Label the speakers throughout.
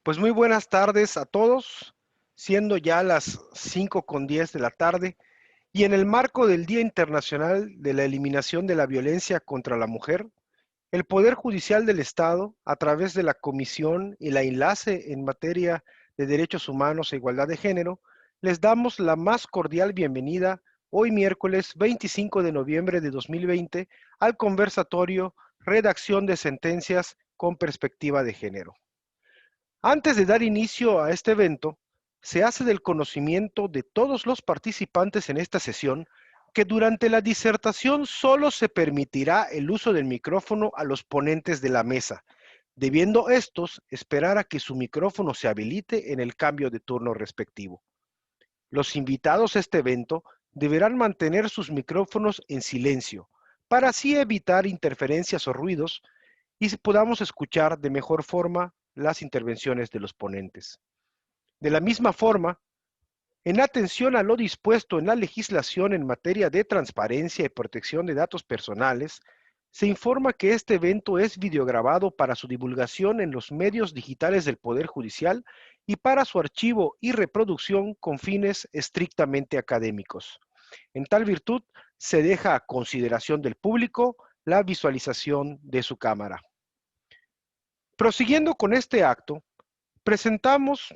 Speaker 1: Pues muy buenas tardes a todos, siendo ya las 5:10 de la tarde y en el marco del Día Internacional de la Eliminación de la Violencia contra la Mujer, el Poder Judicial del Estado, a través de la Comisión y la Enlace en materia de Derechos Humanos e Igualdad de Género, les damos la más cordial bienvenida hoy miércoles 25 de noviembre de 2020 al conversatorio Redacción de Sentencias con Perspectiva de Género. Antes de dar inicio a este evento, se hace del conocimiento de todos los participantes en esta sesión que durante la disertación solo se permitirá el uso del micrófono a los ponentes de la mesa, debiendo estos esperar a que su micrófono se habilite en el cambio de turno respectivo. Los invitados a este evento deberán mantener sus micrófonos en silencio, para así evitar interferencias o ruidos y podamos escuchar de mejor forma las intervenciones de los ponentes. De la misma forma, en atención a lo dispuesto en la legislación en materia de transparencia y protección de datos personales, se informa que este evento es videograbado para su divulgación en los medios digitales del Poder Judicial y para su archivo y reproducción con fines estrictamente académicos. En tal virtud, se deja a consideración del público la visualización de su cámara. Prosiguiendo con este acto, presentamos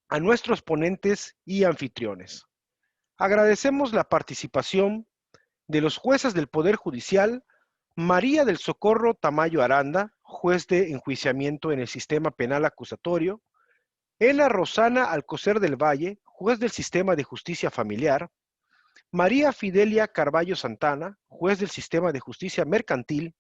Speaker 1: a nuestros ponentes y anfitriones. Agradecemos la participación de los jueces del Poder Judicial, María del Socorro Tamayo Aranda, juez de enjuiciamiento en el sistema penal acusatorio, Ela Rosana Alcocer del Valle, juez del sistema de justicia familiar, María Fidelia Carballo Santana, juez del sistema de justicia mercantil.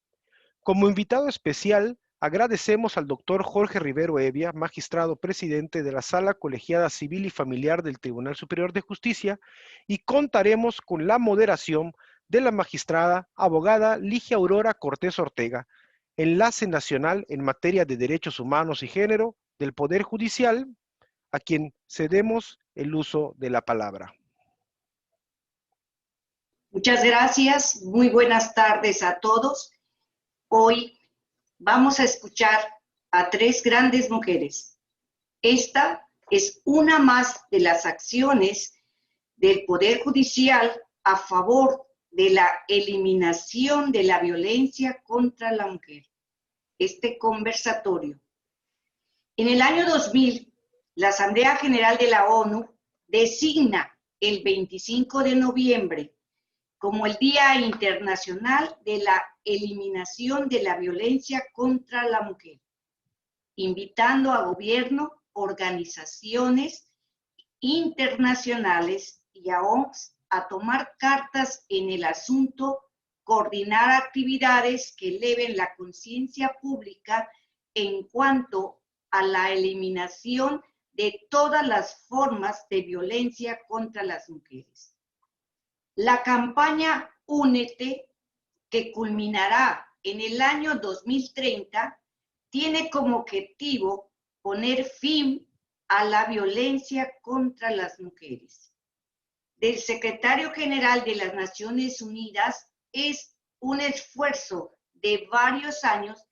Speaker 1: Como invitado especial, agradecemos al doctor Jorge Rivero Evia, magistrado presidente de la Sala Colegiada Civil y Familiar del Tribunal Superior de Justicia, y contaremos con la moderación de la magistrada abogada Ligia Aurora Cortés Ortega, enlace nacional en materia de derechos humanos y género del Poder Judicial, a quien cedemos el uso de la palabra.
Speaker 2: Muchas gracias, muy buenas tardes a todos. Hoy vamos a escuchar a tres grandes mujeres. Esta es una más de las acciones del Poder Judicial a favor de la eliminación de la violencia contra la mujer. Este conversatorio. En el año 2000, la Asamblea General de la ONU designa el 25 de noviembre como el Día Internacional de la Eliminación de la Violencia contra la Mujer, invitando a gobierno, organizaciones internacionales y a ONGs a tomar cartas en el asunto, coordinar actividades que eleven la conciencia pública en cuanto a la eliminación de todas las formas de violencia contra las mujeres. La campaña Únete, que culminará en el año 2030, tiene como objetivo poner fin a la violencia contra las mujeres. Del secretario general de las Naciones Unidas es un esfuerzo de varios años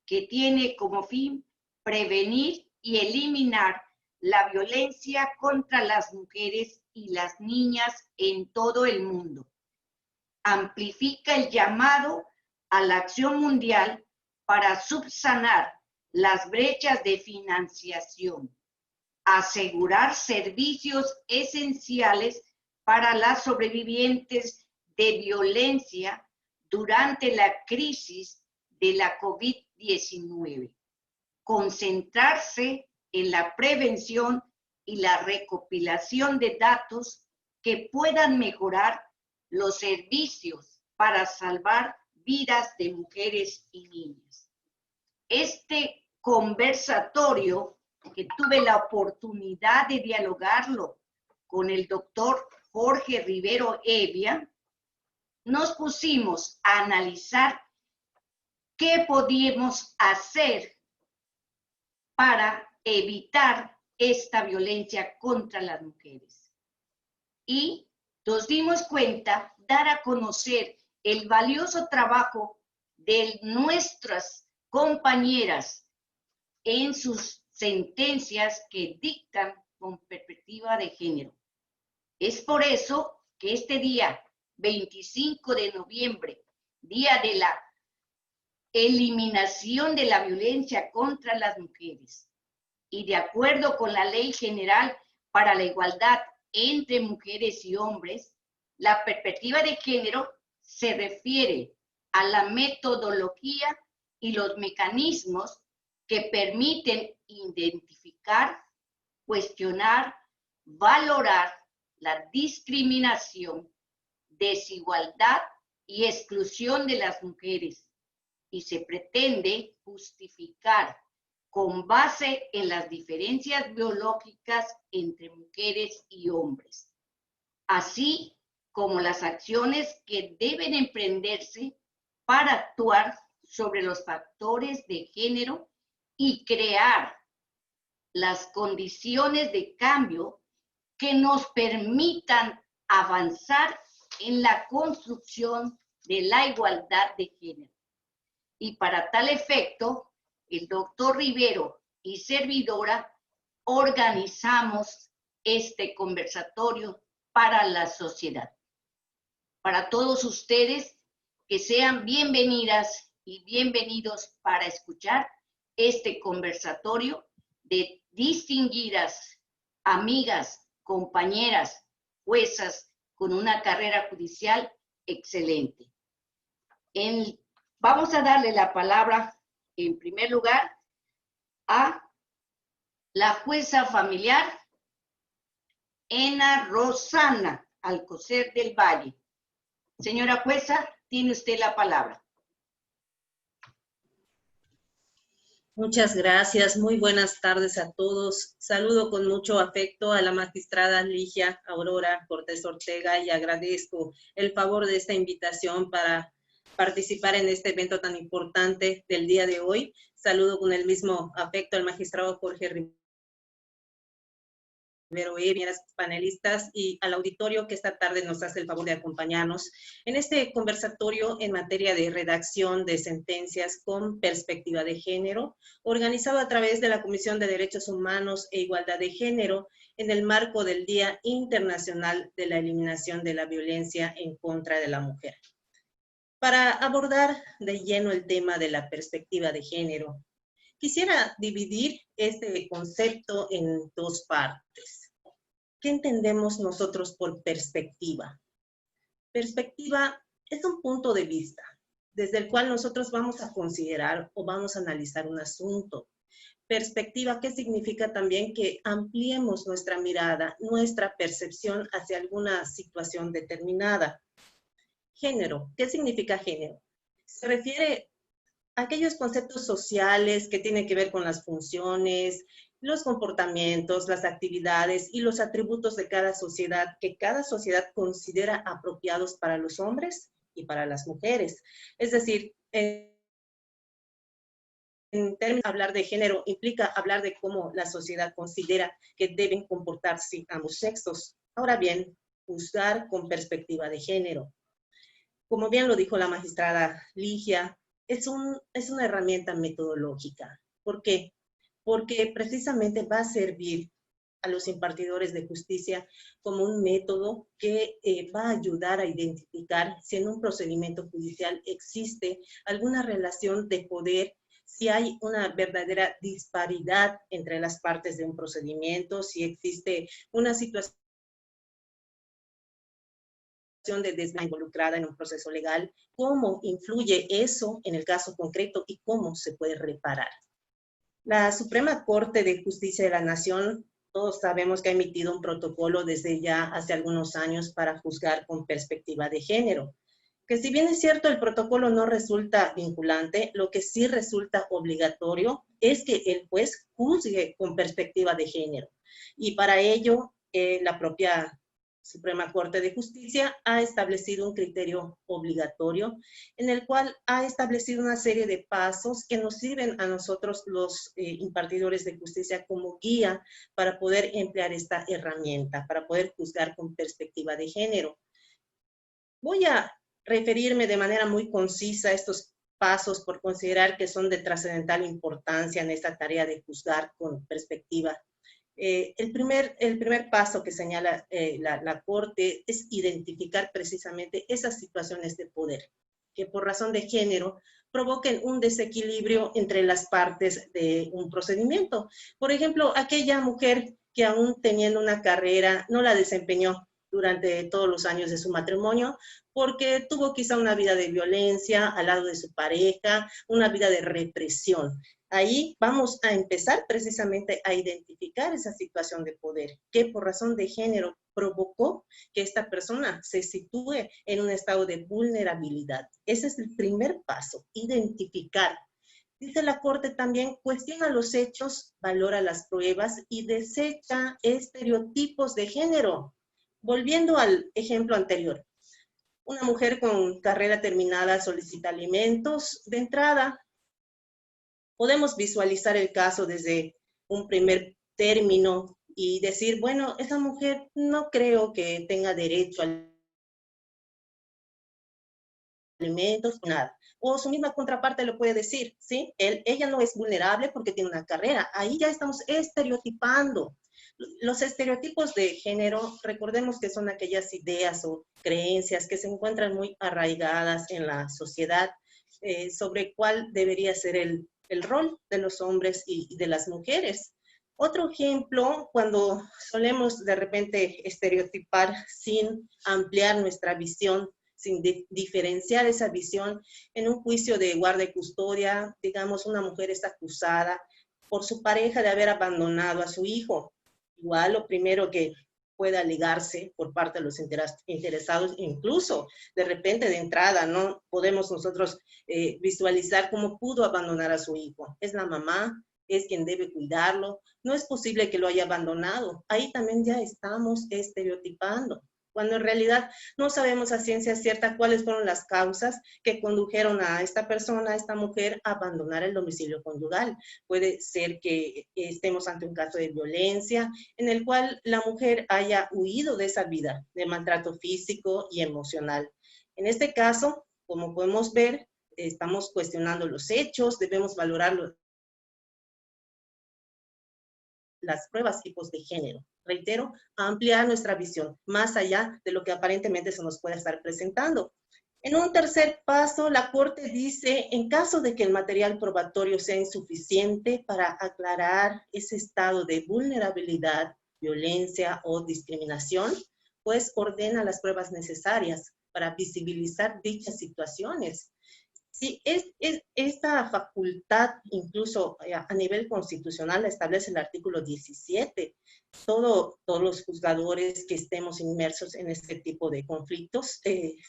Speaker 2: que tiene como fin prevenir y eliminar la violencia contra las mujeres y las niñas en todo el mundo. Amplifica el llamado a la acción mundial para subsanar las brechas de financiación, asegurar servicios esenciales para las sobrevivientes de violencia durante la crisis de la COVID-19, concentrarse en la prevención y la recopilación de datos que puedan mejorar los servicios para salvar vidas de mujeres y niñas. Este conversatorio, que tuve la oportunidad de dialogarlo con el doctor Jorge Rivero Evia, nos pusimos a analizar qué podíamos hacer para evitar esta violencia contra las mujeres. Y nos dimos cuenta, dar a conocer el valioso trabajo de nuestras compañeras en sus sentencias que dictan con perspectiva de género. Es por eso que este día, 25 de noviembre, Día de la Eliminación de la Violencia contra las Mujeres, y de acuerdo con la Ley General para la Igualdad entre Mujeres y Hombres, la perspectiva de género se refiere a la metodología y los mecanismos que permiten identificar, cuestionar, valorar la discriminación, desigualdad y exclusión de las mujeres, y se pretende justificar con base en las diferencias biológicas entre mujeres y hombres, así como las acciones que deben emprenderse para actuar sobre los factores de género y crear las condiciones de cambio que nos permitan avanzar en la construcción de la igualdad de género. Y para tal efecto, el doctor Rivero y servidora organizamos este conversatorio para la sociedad. Para todos ustedes, que sean bienvenidas y bienvenidos para escuchar este conversatorio de distinguidas amigas, compañeras, juezas con una carrera judicial excelente. Vamos a darle la palabra, en primer lugar, a la jueza familiar, Ena Rosana Alcocer del Valle. Señora jueza, tiene usted la palabra.
Speaker 3: Muchas gracias, muy buenas tardes a todos. Saludo con mucho afecto a la magistrada Ligia Aurora Cortés Ortega y agradezco el favor de esta invitación para participar en este evento tan importante del día de hoy. Saludo con el mismo afecto al magistrado Jorge Rivero, panelistas y al auditorio que esta tarde nos hace el favor de acompañarnos en este conversatorio en materia de redacción de sentencias con perspectiva de género, organizado a través de la Comisión de Derechos Humanos e Igualdad de Género en el marco del Día Internacional de la Eliminación de la Violencia en contra de la Mujer. Para abordar de lleno el tema de la perspectiva de género, quisiera dividir este concepto en dos partes. ¿Qué entendemos nosotros por perspectiva? Perspectiva es un punto de vista desde el cual nosotros vamos a considerar o vamos a analizar un asunto. Perspectiva, ¿qué significa también? Que ampliemos nuestra mirada, nuestra percepción hacia alguna situación determinada. Género, ¿qué significa género? Se refiere a aquellos conceptos sociales que tienen que ver con las funciones, los comportamientos, las actividades y los atributos de cada sociedad que cada sociedad considera apropiados para los hombres y para las mujeres. Es decir, en términos, hablar de género implica hablar de cómo la sociedad considera que deben comportarse ambos sexos. Ahora bien, juzgar con perspectiva de género. Como bien lo dijo la magistrada Ligia, es una herramienta metodológica. ¿Por qué? Porque precisamente va a servir a los impartidores de justicia como un método que va a ayudar a identificar si en un procedimiento judicial existe alguna relación de poder, si hay una verdadera disparidad entre las partes de un procedimiento, si existe una situación de desventaja involucrada en un proceso legal, cómo influye eso en el caso concreto y cómo se puede reparar. La Suprema Corte de Justicia de la Nación, todos sabemos que ha emitido un protocolo desde ya hace algunos años para juzgar con perspectiva de género, que si bien es cierto el protocolo no resulta vinculante, lo que sí resulta obligatorio es que el juez juzgue con perspectiva de género. Y para ello, la propia Suprema Corte de Justicia ha establecido un criterio obligatorio en el cual ha establecido una serie de pasos que nos sirven a nosotros los impartidores de justicia como guía para poder emplear esta herramienta, para poder juzgar con perspectiva de género. Voy a referirme de manera muy concisa a estos pasos por considerar que son de trascendental importancia en esta tarea de juzgar con perspectiva. El primer paso que señala la Corte es identificar precisamente esas situaciones de poder que por razón de género provoquen un desequilibrio entre las partes de un procedimiento. Por ejemplo, aquella mujer que aún teniendo una carrera no la desempeñó durante todos los años de su matrimonio, porque tuvo quizá una vida de violencia al lado de su pareja, una vida de represión. Ahí vamos a empezar precisamente a identificar esa situación de poder que por razón de género provocó que esta persona se sitúe en un estado de vulnerabilidad. Ese es el primer paso, identificar. Dice la Corte también, cuestiona los hechos, valora las pruebas y desecha estereotipos de género. Volviendo al ejemplo anterior, una mujer con carrera terminada solicita alimentos. De entrada, podemos visualizar el caso desde un primer término y decir, bueno, esa mujer no creo que tenga derecho a alimentos, nada. O su misma contraparte lo puede decir, ¿sí? Ella no es vulnerable porque tiene una carrera. Ahí ya estamos estereotipando. Los estereotipos de género, recordemos que son aquellas ideas o creencias que se encuentran muy arraigadas en la sociedad sobre cuál debería ser el rol de los hombres y de las mujeres. Otro ejemplo, cuando solemos de repente estereotipar sin ampliar nuestra visión, sin diferenciar esa visión, en un juicio de guarda y custodia, digamos, una mujer está acusada por su pareja de haber abandonado a su hijo. Igual lo primero que pueda alegarse por parte de los interesados, incluso de repente de entrada, no podemos nosotros visualizar cómo pudo abandonar a su hijo. Es la mamá, es quien debe cuidarlo, no es posible que lo haya abandonado. Ahí también ya estamos estereotipando, cuando en realidad no sabemos a ciencia cierta cuáles fueron las causas que condujeron a esta persona, a esta mujer, a abandonar el domicilio conyugal. Puede ser que estemos ante un caso de violencia en el cual la mujer haya huido de esa vida de maltrato físico y emocional. En este caso, como podemos ver, estamos cuestionando los hechos, debemos valorar las pruebas tipos de género. Reitero, ampliar nuestra visión, más allá de lo que aparentemente se nos pueda estar presentando. En un tercer paso, la Corte dice, en caso de que el material probatorio sea insuficiente para aclarar ese estado de vulnerabilidad, violencia o discriminación, pues ordena las pruebas necesarias para visibilizar dichas situaciones. Sí, esta facultad, incluso a nivel constitucional, la establece el artículo 17. Todos los juzgadores que estemos inmersos en este tipo de conflictos,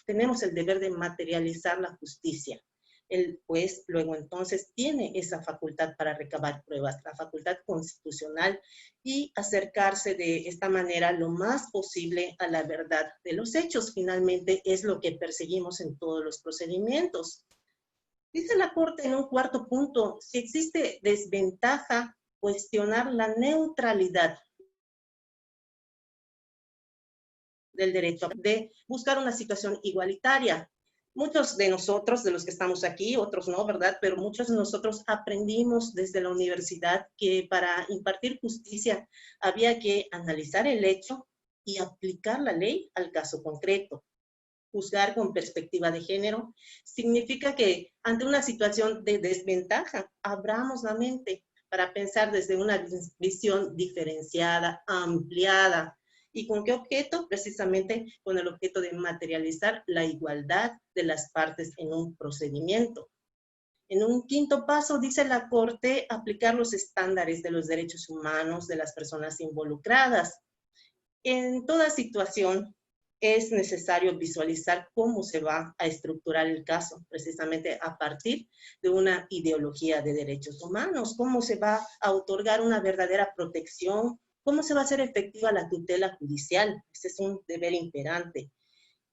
Speaker 3: tenemos el deber de materializar la justicia. El juez luego entonces tiene esa facultad para recabar pruebas, la facultad constitucional, y acercarse de esta manera lo más posible a la verdad de los hechos. Finalmente es lo que perseguimos en todos los procedimientos. Dice la Corte en un cuarto punto, si existe desventaja, cuestionar la neutralidad del derecho de buscar una situación igualitaria. Muchos de nosotros, de los que estamos aquí, otros no, ¿verdad? Pero muchos de nosotros aprendimos desde la universidad que para impartir justicia había que analizar el hecho y aplicar la ley al caso concreto. Juzgar con perspectiva de género significa que ante una situación de desventaja, abramos la mente para pensar desde una visión diferenciada, ampliada. ¿Y con qué objeto? Precisamente con el objeto de materializar la igualdad de las partes en un procedimiento. En un quinto paso, dice la Corte, aplicar los estándares de los derechos humanos de las personas involucradas. En toda situación, es necesario visualizar cómo se va a estructurar el caso, precisamente a partir de una ideología de derechos humanos, cómo se va a otorgar una verdadera protección, cómo se va a hacer efectiva la tutela judicial. Ese es un deber imperante.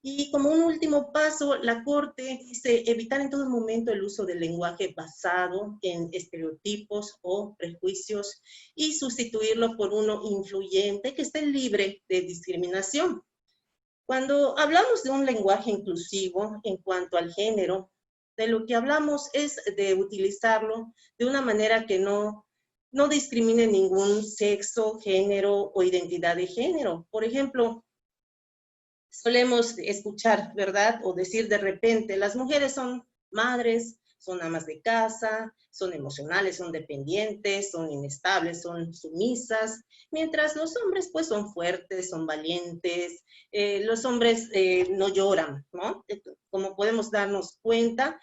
Speaker 3: Y como un último paso, la Corte dice evitar en todo momento el uso del lenguaje basado en estereotipos o prejuicios y sustituirlo por uno influyente que esté libre de discriminación. Cuando hablamos de un lenguaje inclusivo en cuanto al género, De lo que hablamos es de utilizarlo de una manera que no discrimine ningún sexo, género o identidad de género. Por ejemplo, solemos escuchar, ¿verdad? O decir de repente, las mujeres son madres, son amas de casa, son emocionales, son dependientes, son inestables, son sumisas, mientras los hombres pues son fuertes, son valientes, los hombres no lloran, ¿no? Como podemos darnos cuenta,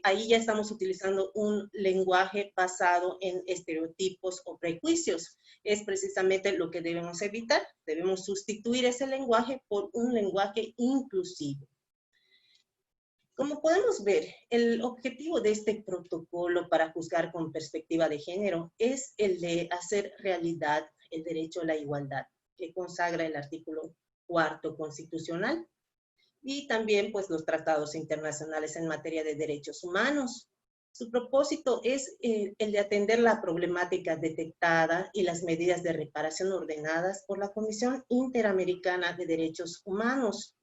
Speaker 3: ahí ya estamos utilizando un lenguaje basado en estereotipos o prejuicios. Es precisamente lo que debemos evitar. Debemos sustituir ese lenguaje por un lenguaje inclusivo. Como podemos ver, el objetivo de este protocolo para juzgar con perspectiva de género es el de hacer realidad el derecho a la igualdad, que consagra el artículo 4 constitucional, y también pues los tratados internacionales en materia de derechos humanos. Su propósito es el de atender la problemática detectada y las medidas de reparación ordenadas por la Comisión Interamericana de Derechos Humanos.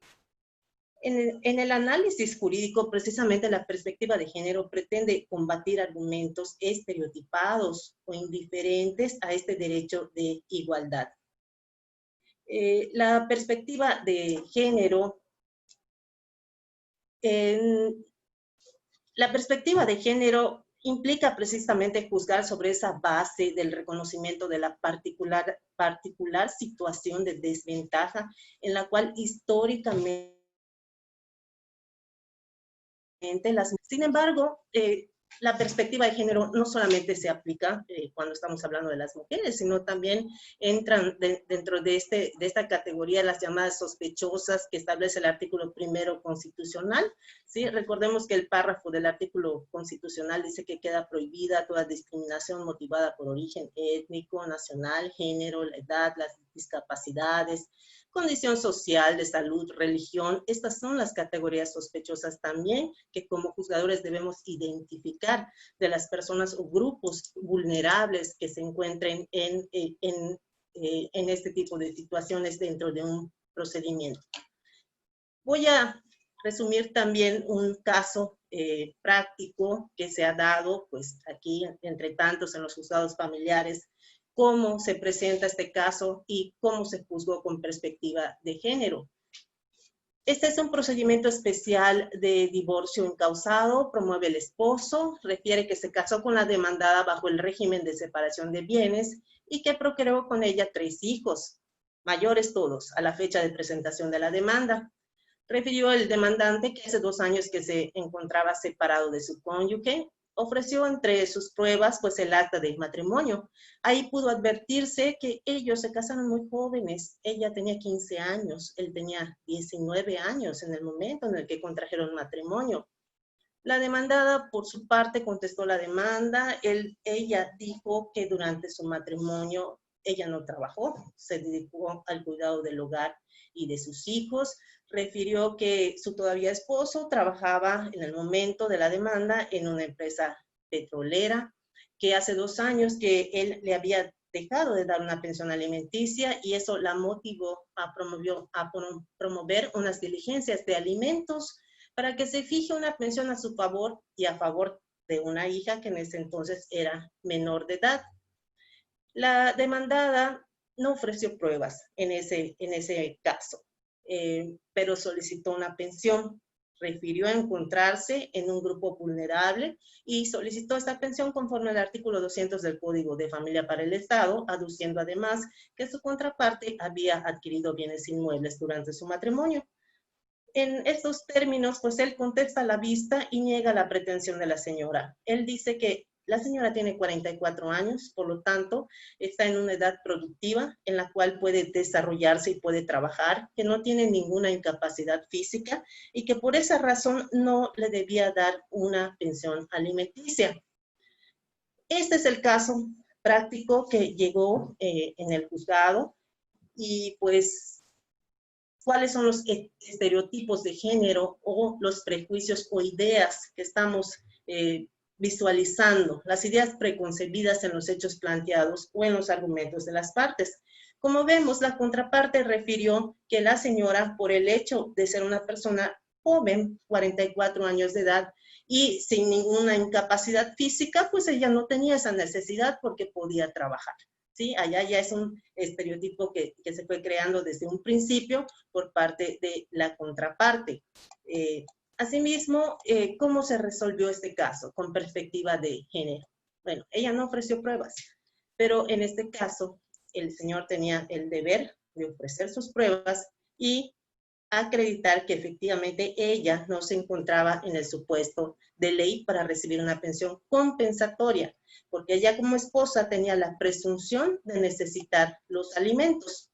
Speaker 3: En el análisis jurídico, precisamente la perspectiva de género pretende combatir argumentos estereotipados o indiferentes a este derecho de igualdad. La perspectiva de género, implica precisamente juzgar sobre esa base del reconocimiento de la particular situación de desventaja en la cual históricamente sin embargo, la perspectiva de género no solamente se aplica cuando estamos hablando de las mujeres, sino también entran dentro de esta categoría las llamadas sospechosas que establece el artículo 1 constitucional. ¿Sí? Recordemos que el párrafo del artículo constitucional dice que queda prohibida toda discriminación motivada por origen étnico, nacional, género, la edad, las discapacidades, condición social, de salud, religión. Estas son las categorías sospechosas también que como juzgadores debemos identificar de las personas o grupos vulnerables que se encuentren en este tipo de situaciones dentro de un procedimiento. Voy a resumir también un caso práctico que se ha dado, pues aquí entre tantos en los juzgados familiares, cómo se presenta este caso y cómo se juzgó con perspectiva de género. Este es un procedimiento especial de divorcio encausado, promueve el esposo, refiere que se casó con la demandada bajo el régimen de separación de bienes y que procreó con ella 3 hijos, mayores todos, a la fecha de presentación de la demanda. Refirió el demandante que hace 2 años que se encontraba separado de su cónyuge. Ofreció entre sus pruebas pues el acta de matrimonio. Ahí pudo advertirse que ellos se casaron muy jóvenes. Ella tenía 15 años, él tenía 19 años en el momento en el que contrajeron matrimonio. La demandada por su parte contestó la demanda. Ella dijo que durante su matrimonio ella no trabajó, se dedicó al cuidado del hogar y de sus hijos. Refirió que su todavía esposo trabajaba en el momento de la demanda en una empresa petrolera, que hace 2 años que él le había dejado de dar una pensión alimenticia y eso la motivó a promover unas diligencias de alimentos para que se fije una pensión a su favor y a favor de una hija que en ese entonces era menor de edad. La demandada no ofreció pruebas en ese caso. Pero solicitó una pensión, refirió a encontrarse en un grupo vulnerable y solicitó esta pensión conforme al artículo 200 del Código de Familia para el Estado, aduciendo además que su contraparte había adquirido bienes inmuebles durante su matrimonio. En estos términos, pues él contesta a la vista y niega la pretensión de la señora. Él dice que la señora tiene 44 años, por lo tanto, está en una edad productiva en la cual puede desarrollarse y puede trabajar, que no tiene ninguna incapacidad física y que por esa razón no le debía dar una pensión alimenticia. Este es el caso práctico que llegó en el juzgado y pues, ¿cuáles son los estereotipos de género o los prejuicios o ideas que estamos visualizando, las ideas preconcebidas en los hechos planteados o en los argumentos de las partes? Como vemos, la contraparte refirió que la señora, por el hecho de ser una persona joven, 44 años de edad, y sin ninguna incapacidad física, pues ella no tenía esa necesidad porque podía trabajar. ¿Sí? Allá ya es un estereotipo que se fue creando desde un principio por parte de la contraparte. Asimismo, ¿cómo se resolvió este caso con perspectiva de género? Bueno, ella no ofreció pruebas, pero en este caso el señor tenía el deber de ofrecer sus pruebas y acreditar que efectivamente ella no se encontraba en el supuesto de ley para recibir una pensión compensatoria, porque ella como esposa tenía la presunción de necesitar los alimentos.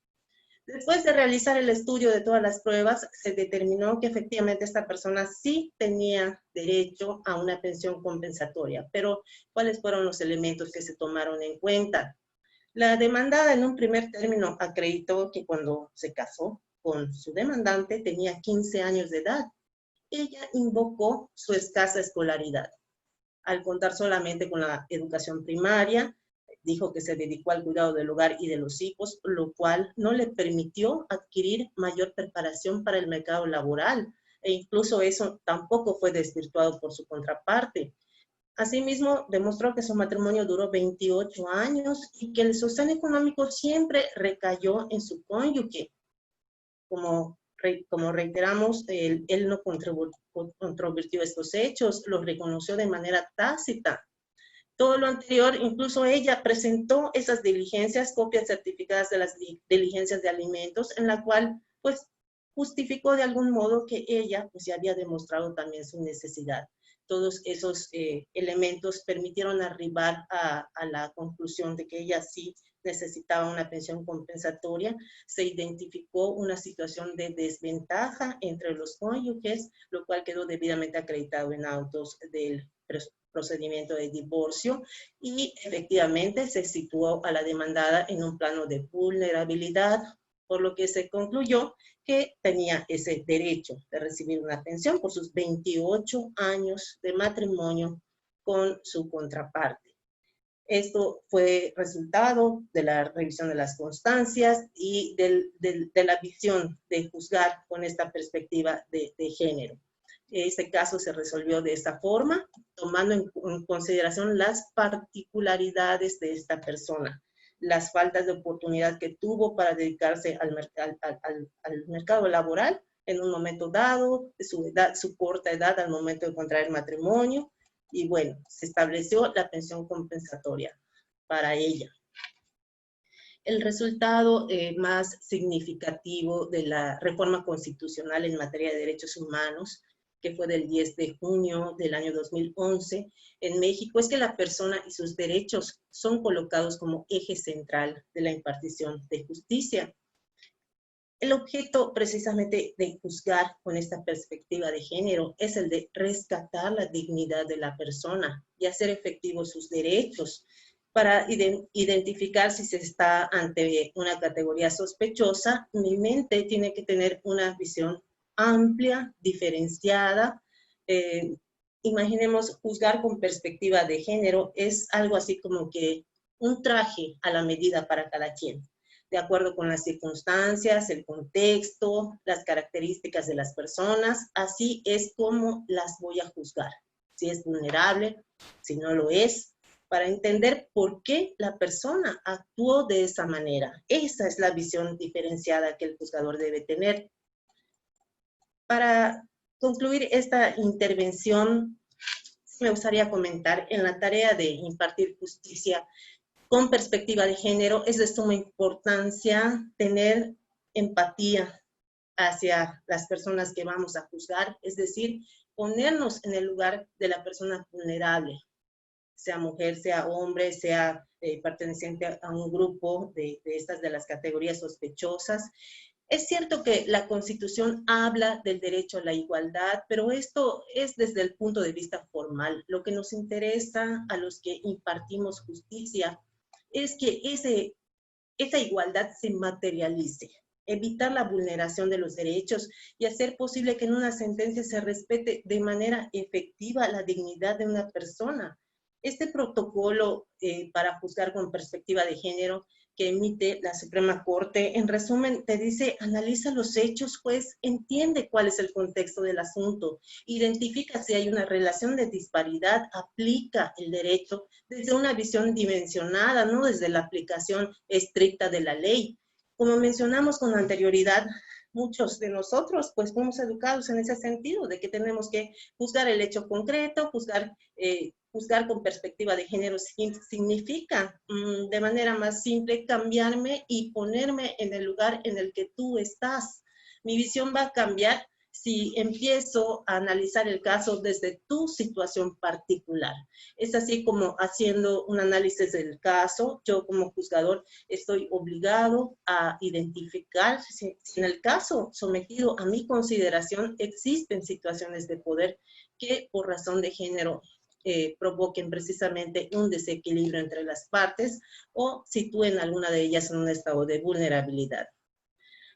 Speaker 3: Después de realizar el estudio de todas las pruebas, se determinó que efectivamente esta persona sí tenía derecho a una pensión compensatoria, pero ¿cuáles fueron los elementos que se tomaron en cuenta? La demandada en un primer término acreditó que cuando se casó con su demandante tenía 15 años de edad. Ella invocó su escasa escolaridad. Al contar solamente con la educación primaria, dijo que se dedicó al cuidado del hogar y de los hijos, lo cual no le permitió adquirir mayor preparación para el mercado laboral, e incluso eso tampoco fue desvirtuado por su contraparte. Asimismo, demostró que su matrimonio duró 28 años y que el sostén económico siempre recayó en su cónyuge. Como reiteramos, él no controvirtió estos hechos, los reconoció de manera tácita. Todo lo anterior, incluso ella presentó esas diligencias, copias certificadas de las diligencias de alimentos, en la cual, pues, justificó de algún modo que ella, pues, ya había demostrado también su necesidad. Todos esos elementos permitieron arribar a la conclusión de que ella sí necesitaba una pensión compensatoria. Se identificó una situación de desventaja entre los cónyuges, lo cual quedó debidamente acreditado en autos del procedimiento de divorcio, y efectivamente se situó a la demandada en un plano de vulnerabilidad, por lo que se concluyó que tenía ese derecho de recibir una pensión por sus 28 años de matrimonio con su contraparte. Esto fue resultado de la revisión de las constancias y de la visión de juzgar con esta perspectiva de género. Este caso se resolvió de esta forma, tomando en consideración las particularidades de esta persona, las faltas de oportunidad que tuvo para dedicarse al mercado laboral en un momento dado, su corta edad al momento de contraer matrimonio, y bueno, se estableció la pensión compensatoria para ella. El resultado más significativo de la reforma constitucional en materia de derechos humanos, que fue del 10 de junio del año 2011 en México, es que la persona y sus derechos son colocados como eje central de la impartición de justicia. El objeto precisamente de juzgar con esta perspectiva de género es el de rescatar la dignidad de la persona y hacer efectivos sus derechos para identificar si se está ante una categoría sospechosa. Mi mente tiene que tener una visión amplia, diferenciada. Imaginemos, juzgar con perspectiva de género es algo así como que un traje a la medida para cada quien, de acuerdo con las circunstancias, el contexto, las características de las personas. Así es como las voy a juzgar. Si es vulnerable, si no lo es, para entender por qué la persona actuó de esa manera. Esa es la visión diferenciada que el juzgador debe tener. Para concluir esta intervención, me gustaría comentar, en la tarea de impartir justicia con perspectiva de género, es de suma importancia tener empatía hacia las personas que vamos a juzgar, es decir, ponernos en el lugar de la persona vulnerable, sea mujer, sea hombre, sea perteneciente a un grupo de estas de las categorías sospechosas. Es cierto que la Constitución habla del derecho a la igualdad, pero esto es desde el punto de vista formal. Lo que nos interesa a los que impartimos justicia es que esa igualdad se materialice, evitar la vulneración de los derechos y hacer posible que en una sentencia se respete de manera efectiva la dignidad de una persona. Este protocolo para juzgar con perspectiva de género que emite la Suprema Corte, en resumen, te dice, analiza los hechos, juez, entiende cuál es el contexto del asunto, identifica si hay una relación de disparidad, aplica el derecho desde una visión dimensionada, no desde la aplicación estricta de la ley. Como mencionamos con anterioridad, muchos de nosotros pues fuimos educados en ese sentido, de que tenemos que juzgar el hecho concreto, juzgar con perspectiva de género significa de manera más simple cambiarme y ponerme en el lugar en el que tú estás. Mi visión va a cambiar si empiezo a analizar el caso desde tu situación particular. Es así como haciendo un análisis del caso, yo como juzgador estoy obligado a identificar si en el caso sometido a mi consideración existen situaciones de poder que por razón de género provoquen precisamente un desequilibrio entre las partes o sitúen alguna de ellas en un estado de vulnerabilidad.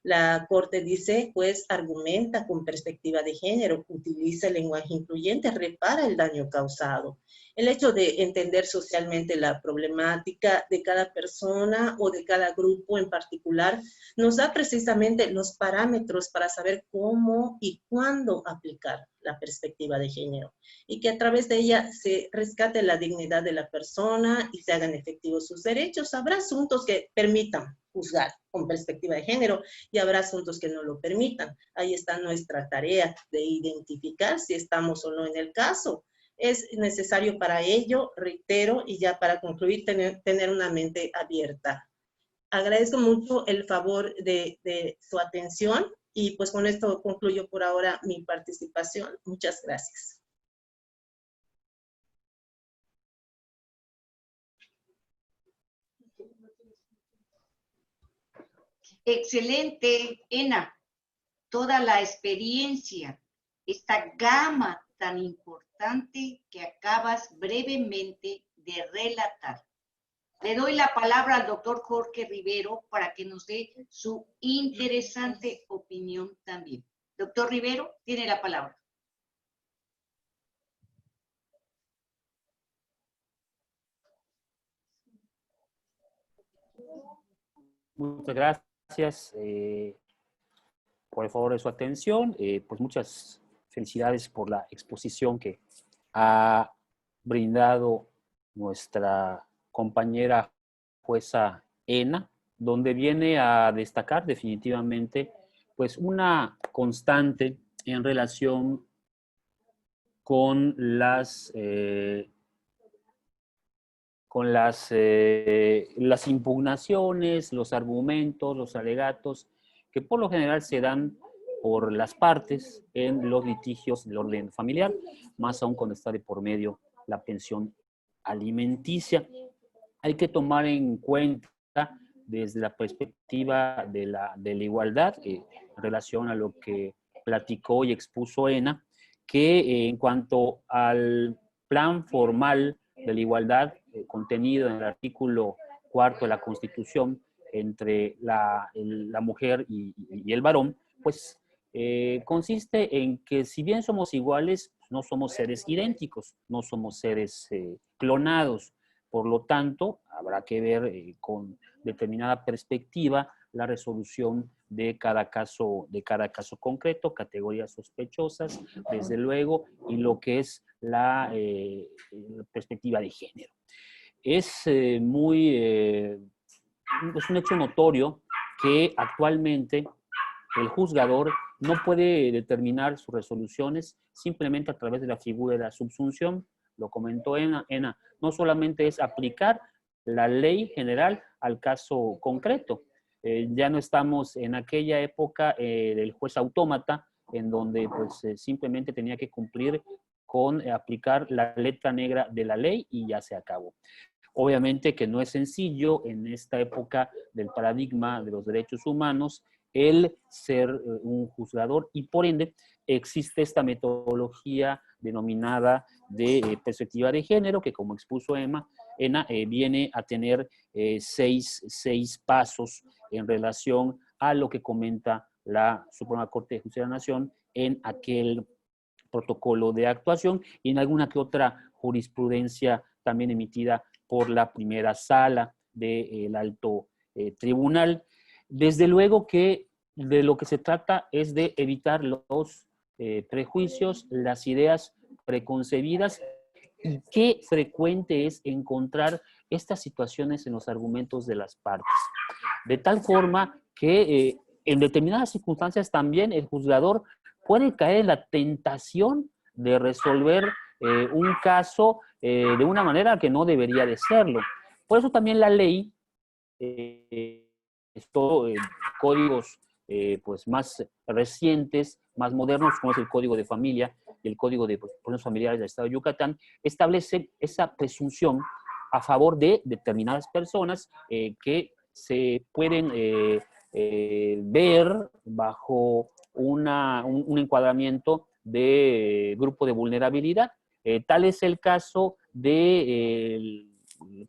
Speaker 3: La Corte dice, pues, argumenta con perspectiva de género, utiliza el lenguaje incluyente, repara el daño causado. El hecho de entender socialmente la problemática de cada persona o de cada grupo en particular nos da precisamente los parámetros para saber cómo y cuándo aplicar la perspectiva de género y que a través de ella se rescate la dignidad de la persona y se hagan efectivos sus derechos. Habrá asuntos que permitan juzgar con perspectiva de género y habrá asuntos que no lo permitan. Ahí está nuestra tarea de identificar si estamos o no en el caso. Es necesario para ello, reitero, y ya para concluir, tener una mente abierta. Agradezco mucho el favor de su atención y pues con esto concluyo por ahora mi participación. Muchas gracias.
Speaker 2: Excelente, Ena, toda la experiencia, esta gama tan importante que acabas brevemente de relatar. Le doy la palabra al doctor Jorge Rivero para que nos dé su interesante opinión también. Doctor Rivero, tiene la palabra.
Speaker 4: Muchas gracias por el favor de su atención. Pues muchas felicidades por la exposición que ha brindado nuestra compañera jueza Ena, donde viene a destacar definitivamente pues una constante en relación con las impugnaciones, los argumentos, los alegatos, que por lo general se dan por las partes en los litigios del orden familiar, más aún cuando está de por medio la pensión alimenticia. Hay que tomar en cuenta desde la perspectiva de la igualdad, en relación a lo que platicó y expuso Ena, que en cuanto al plan formal de la igualdad contenido en el artículo 4 de la Constitución entre la mujer y el varón, pues consiste en que si bien somos iguales, no somos seres idénticos, no somos seres clonados. Por lo tanto, habrá que ver con determinada perspectiva la resolución de cada caso concreto, categorías sospechosas, desde luego, y lo que es la perspectiva de género. Es es un hecho notorio que actualmente el juzgador no puede determinar sus resoluciones simplemente a través de la figura de la subsunción. Lo comentó Ena, no solamente es aplicar la ley general al caso concreto. Ya no estamos en aquella época del juez autómata, en donde pues, simplemente tenía que cumplir con aplicar la letra negra de la ley y ya se acabó. Obviamente que no es sencillo en esta época del paradigma de los derechos humanos el ser un juzgador y por ende existe esta metodología denominada de perspectiva de género que, como expuso Ena, viene a tener seis pasos en relación a lo que comenta la Suprema Corte de Justicia de la Nación en aquel protocolo de actuación y en alguna que otra jurisprudencia también emitida por la primera sala del alto tribunal. Desde luego que de lo que se trata es de evitar los prejuicios, las ideas preconcebidas, y qué frecuente es encontrar estas situaciones en los argumentos de las partes. De tal forma que en determinadas circunstancias también el juzgador puede caer en la tentación de resolver un caso de una manera que no debería de serlo. Por eso también la ley, códigos pues más recientes, más modernos, como es el Código de Familia y el Código de Problemas Familiares del Estado de Yucatán, establece esa presunción a favor de determinadas personas que se pueden ver bajo un encuadramiento de grupo de vulnerabilidad. Tal es el caso del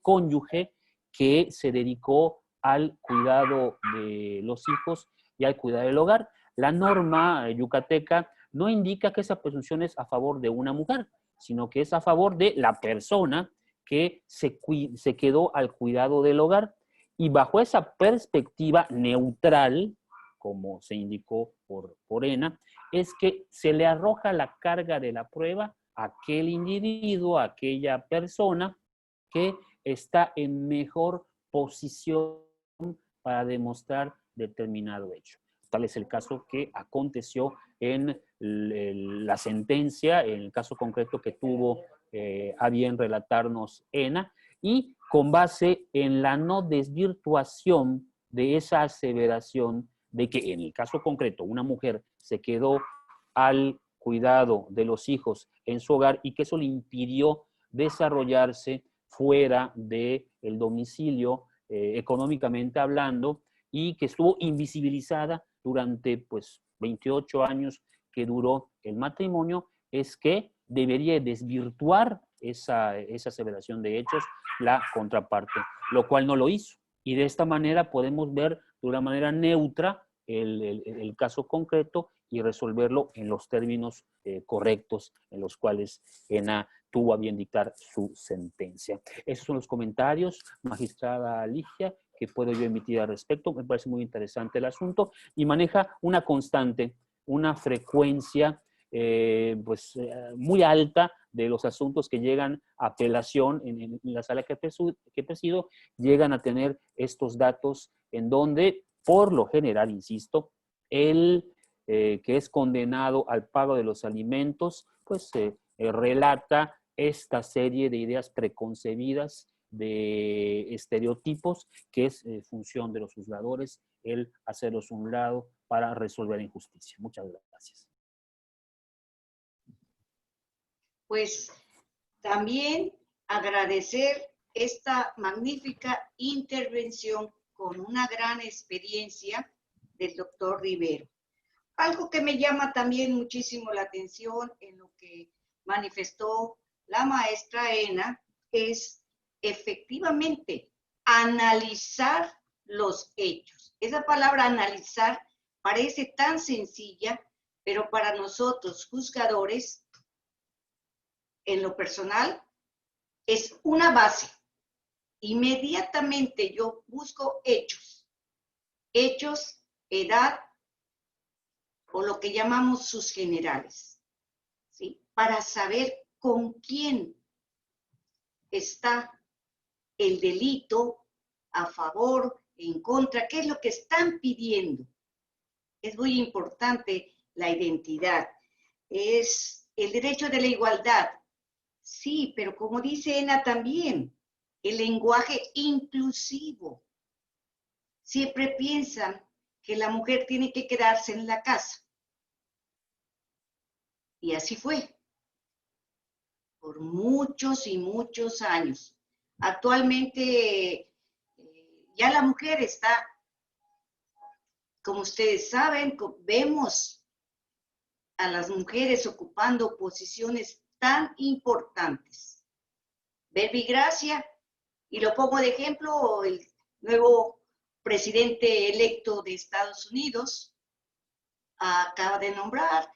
Speaker 4: cónyuge que se dedicó al cuidado de los hijos y al cuidado del hogar. La norma yucateca no indica que esa presunción es a favor de una mujer, sino que es a favor de la persona que se quedó al cuidado del hogar. Y bajo esa perspectiva neutral, como se indicó por ENA, es que se le arroja la carga de la prueba a aquel individuo, a aquella persona que está en mejor posición para demostrar determinado hecho. Tal es el caso que aconteció en la sentencia, en el caso concreto que tuvo a bien relatarnos ENA, y con base en la no desvirtuación de esa aseveración de que en el caso concreto una mujer se quedó al cuidado de los hijos en su hogar y que eso le impidió desarrollarse fuera del domicilio, económicamente hablando, y que estuvo invisibilizada durante pues 28 años que duró el matrimonio, es que debería desvirtuar esa aseveración de hechos la contraparte, lo cual no lo hizo. Y de esta manera podemos ver de una manera neutra el caso concreto y resolverlo en los términos correctos en los cuales ENA tuvo a bien dictar su sentencia. Esos son los comentarios, magistrada Ligia, que puedo yo emitir al respecto. Me parece muy interesante el asunto y maneja una constante, una frecuencia muy alta de los asuntos que llegan a apelación en la sala que presido, llegan a tener estos datos en donde, por lo general, insisto, el que es condenado al pago de los alimentos, pues relata esta serie de ideas preconcebidas, de estereotipos, que es función de los juzgadores el hacerlos a un lado para resolver la injusticia. Muchas gracias.
Speaker 2: Pues también agradecer esta magnífica intervención con una gran experiencia del doctor Rivero. Algo que me llama también muchísimo la atención en lo que manifestó la maestra ENA es efectivamente analizar los hechos. Esa palabra analizar parece tan sencilla, pero para nosotros juzgadores, en lo personal, es una base. Inmediatamente yo busco hechos, edad o lo que llamamos sus generales, ¿sí? Para saber con quién está el delito, a favor, en contra, qué es lo que están pidiendo. Es muy importante la identidad, es el derecho de la igualdad. Sí, pero como dice ENA también, el lenguaje inclusivo. Siempre piensan que la mujer tiene que quedarse en la casa. Y así fue. Por muchos y muchos años. Actualmente ya la mujer está, como ustedes saben, vemos a las mujeres ocupando posiciones tan importantes. Verbigracia, y lo pongo de ejemplo, el nuevo presidente electo de Estados Unidos acaba de nombrar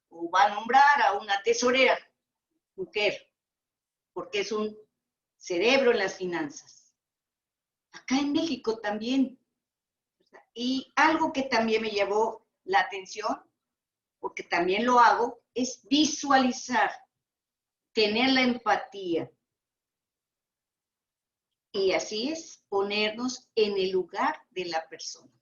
Speaker 2: o va a nombrar a una tesorera mujer, porque es un cerebro en las finanzas. Acá en México también Y algo que también me llevó la atención, porque también lo hago, es visualizar, tener la empatía. Y así es, ponernos en el lugar de la persona.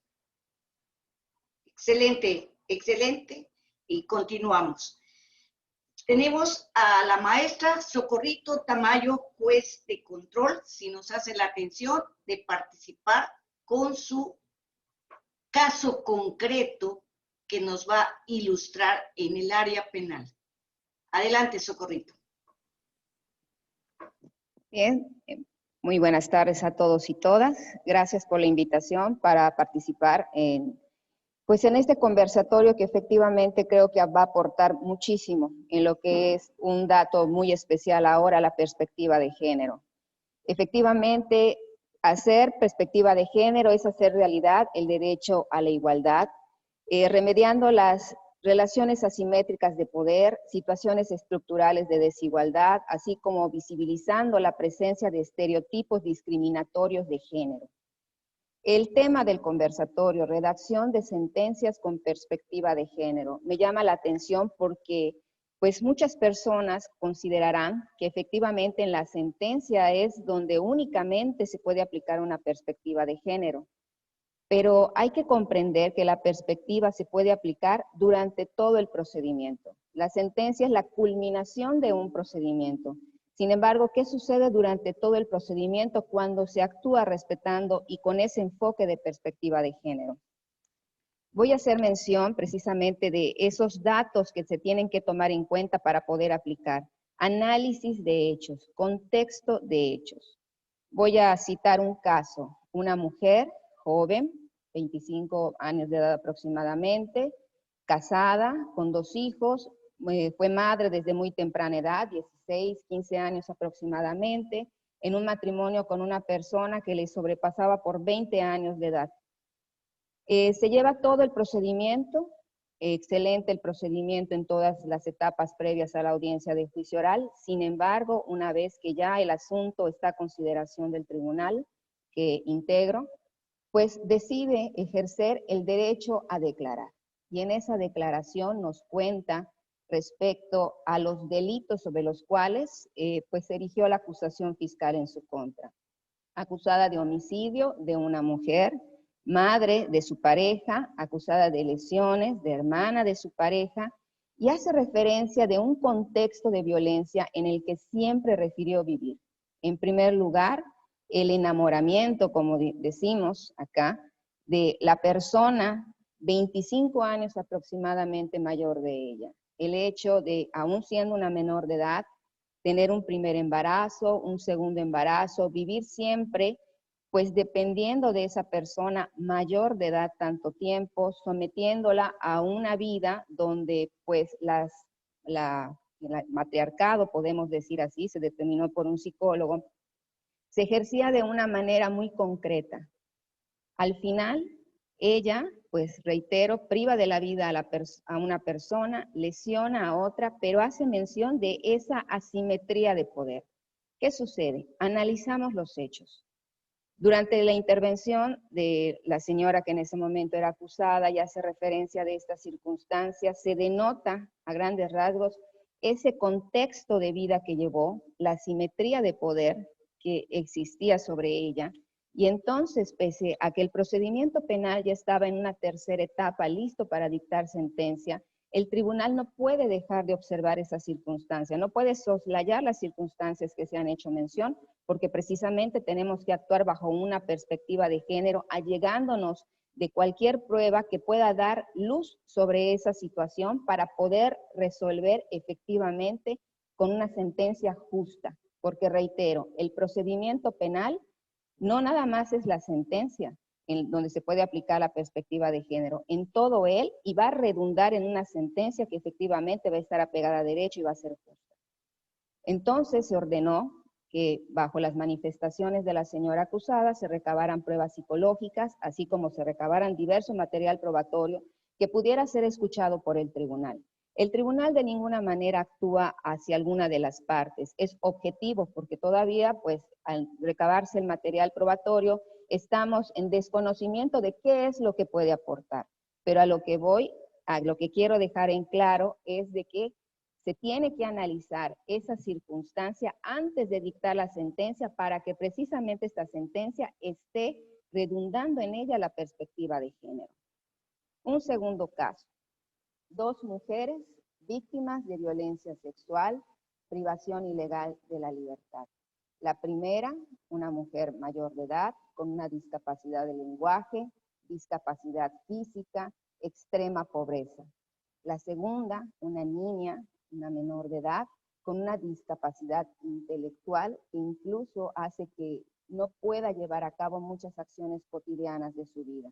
Speaker 2: Excelente, excelente. Y continuamos. Tenemos a la maestra Socorrito Tamayo, juez de control, si nos hace la atención de participar con su caso concreto que nos va a ilustrar en el área penal. Adelante, Socorrito.
Speaker 5: Bien, muy buenas tardes a todos y todas. Gracias por la invitación para participar en este conversatorio que efectivamente creo que va a aportar muchísimo en lo que es un dato muy especial ahora, la perspectiva de género. Efectivamente, hacer perspectiva de género es hacer realidad el derecho a la igualdad, remediando las relaciones asimétricas de poder, situaciones estructurales de desigualdad, así como visibilizando la presencia de estereotipos discriminatorios de género. El tema del conversatorio, redacción de sentencias con perspectiva de género, me llama la atención porque pues muchas personas considerarán que efectivamente en la sentencia es donde únicamente se puede aplicar una perspectiva de género. Pero hay que comprender que la perspectiva se puede aplicar durante todo el procedimiento. La sentencia es la culminación de un procedimiento. Sin embargo, ¿qué sucede durante todo el procedimiento cuando se actúa respetando y con ese enfoque de perspectiva de género? Voy a hacer mención precisamente de esos datos que se tienen que tomar en cuenta para poder aplicar. Análisis de hechos, contexto de hechos. Voy a citar un caso. Una mujer joven, 25 años de edad aproximadamente, casada, con 2 hijos, fue madre desde muy temprana edad, 16, 15 años aproximadamente, en un matrimonio con una persona que le sobrepasaba por 20 años de edad. Se lleva todo el procedimiento, excelente el procedimiento en todas las etapas previas a la audiencia de juicio oral. Sin embargo, una vez que ya el asunto está a consideración del tribunal que integro, pues decide ejercer el derecho a declarar. Y en esa declaración nos cuenta respecto a los delitos sobre los cuales pues se erigió la acusación fiscal en su contra. Acusada de homicidio de una mujer, madre de su pareja, acusada de lesiones, de hermana de su pareja, y hace referencia de un contexto de violencia en el que siempre refirió vivir. En primer lugar, el enamoramiento, como decimos acá, de la persona 25 años aproximadamente mayor de ella. El hecho de, aún siendo una menor de edad, tener un primer embarazo, un segundo embarazo, vivir siempre pues dependiendo de esa persona mayor de edad tanto tiempo, sometiéndola a una vida donde pues el matriarcado, podemos decir así, se determinó por un psicólogo, se ejercía de una manera muy concreta. Al final, ella, pues reitero, priva de la vida a una persona, lesiona a otra, pero hace mención de esa asimetría de poder. ¿Qué sucede? Analizamos los hechos. Durante la intervención de la señora que en ese momento era acusada y hace referencia de estas circunstancias, se denota a grandes rasgos ese contexto de vida que llevó, la asimetría de poder que existía sobre ella, y entonces, pese a que el procedimiento penal ya estaba en una tercera etapa, listo para dictar sentencia, el tribunal no puede dejar de observar esa circunstancia, no puede soslayar las circunstancias que se han hecho mención, porque precisamente tenemos que actuar bajo una perspectiva de género, allegándonos de cualquier prueba que pueda dar luz sobre esa situación para poder resolver efectivamente con una sentencia justa. Porque reitero, el procedimiento penal no nada más es la sentencia en donde se puede aplicar la perspectiva de género, en todo él, y va a redundar en una sentencia que efectivamente va a estar apegada a derecho y va a ser justa. Entonces se ordenó que bajo las manifestaciones de la señora acusada se recabaran pruebas psicológicas, así como se recabaran diverso material probatorio que pudiera ser escuchado por el tribunal. El tribunal de ninguna manera actúa hacia alguna de las partes, es objetivo porque todavía, pues, al recabarse el material probatorio, estamos en desconocimiento de qué es lo que puede aportar. Pero a lo que quiero dejar en claro es de que se tiene que analizar esa circunstancia antes de dictar la sentencia para que precisamente esta sentencia esté redundando en ella la perspectiva de género. Un segundo caso. 2 mujeres víctimas de violencia sexual, privación ilegal de la libertad. La primera, una mujer mayor de edad con una discapacidad de lenguaje, discapacidad física, extrema pobreza. La segunda, una niña, una menor de edad, con una discapacidad intelectual que incluso hace que no pueda llevar a cabo muchas acciones cotidianas de su vida.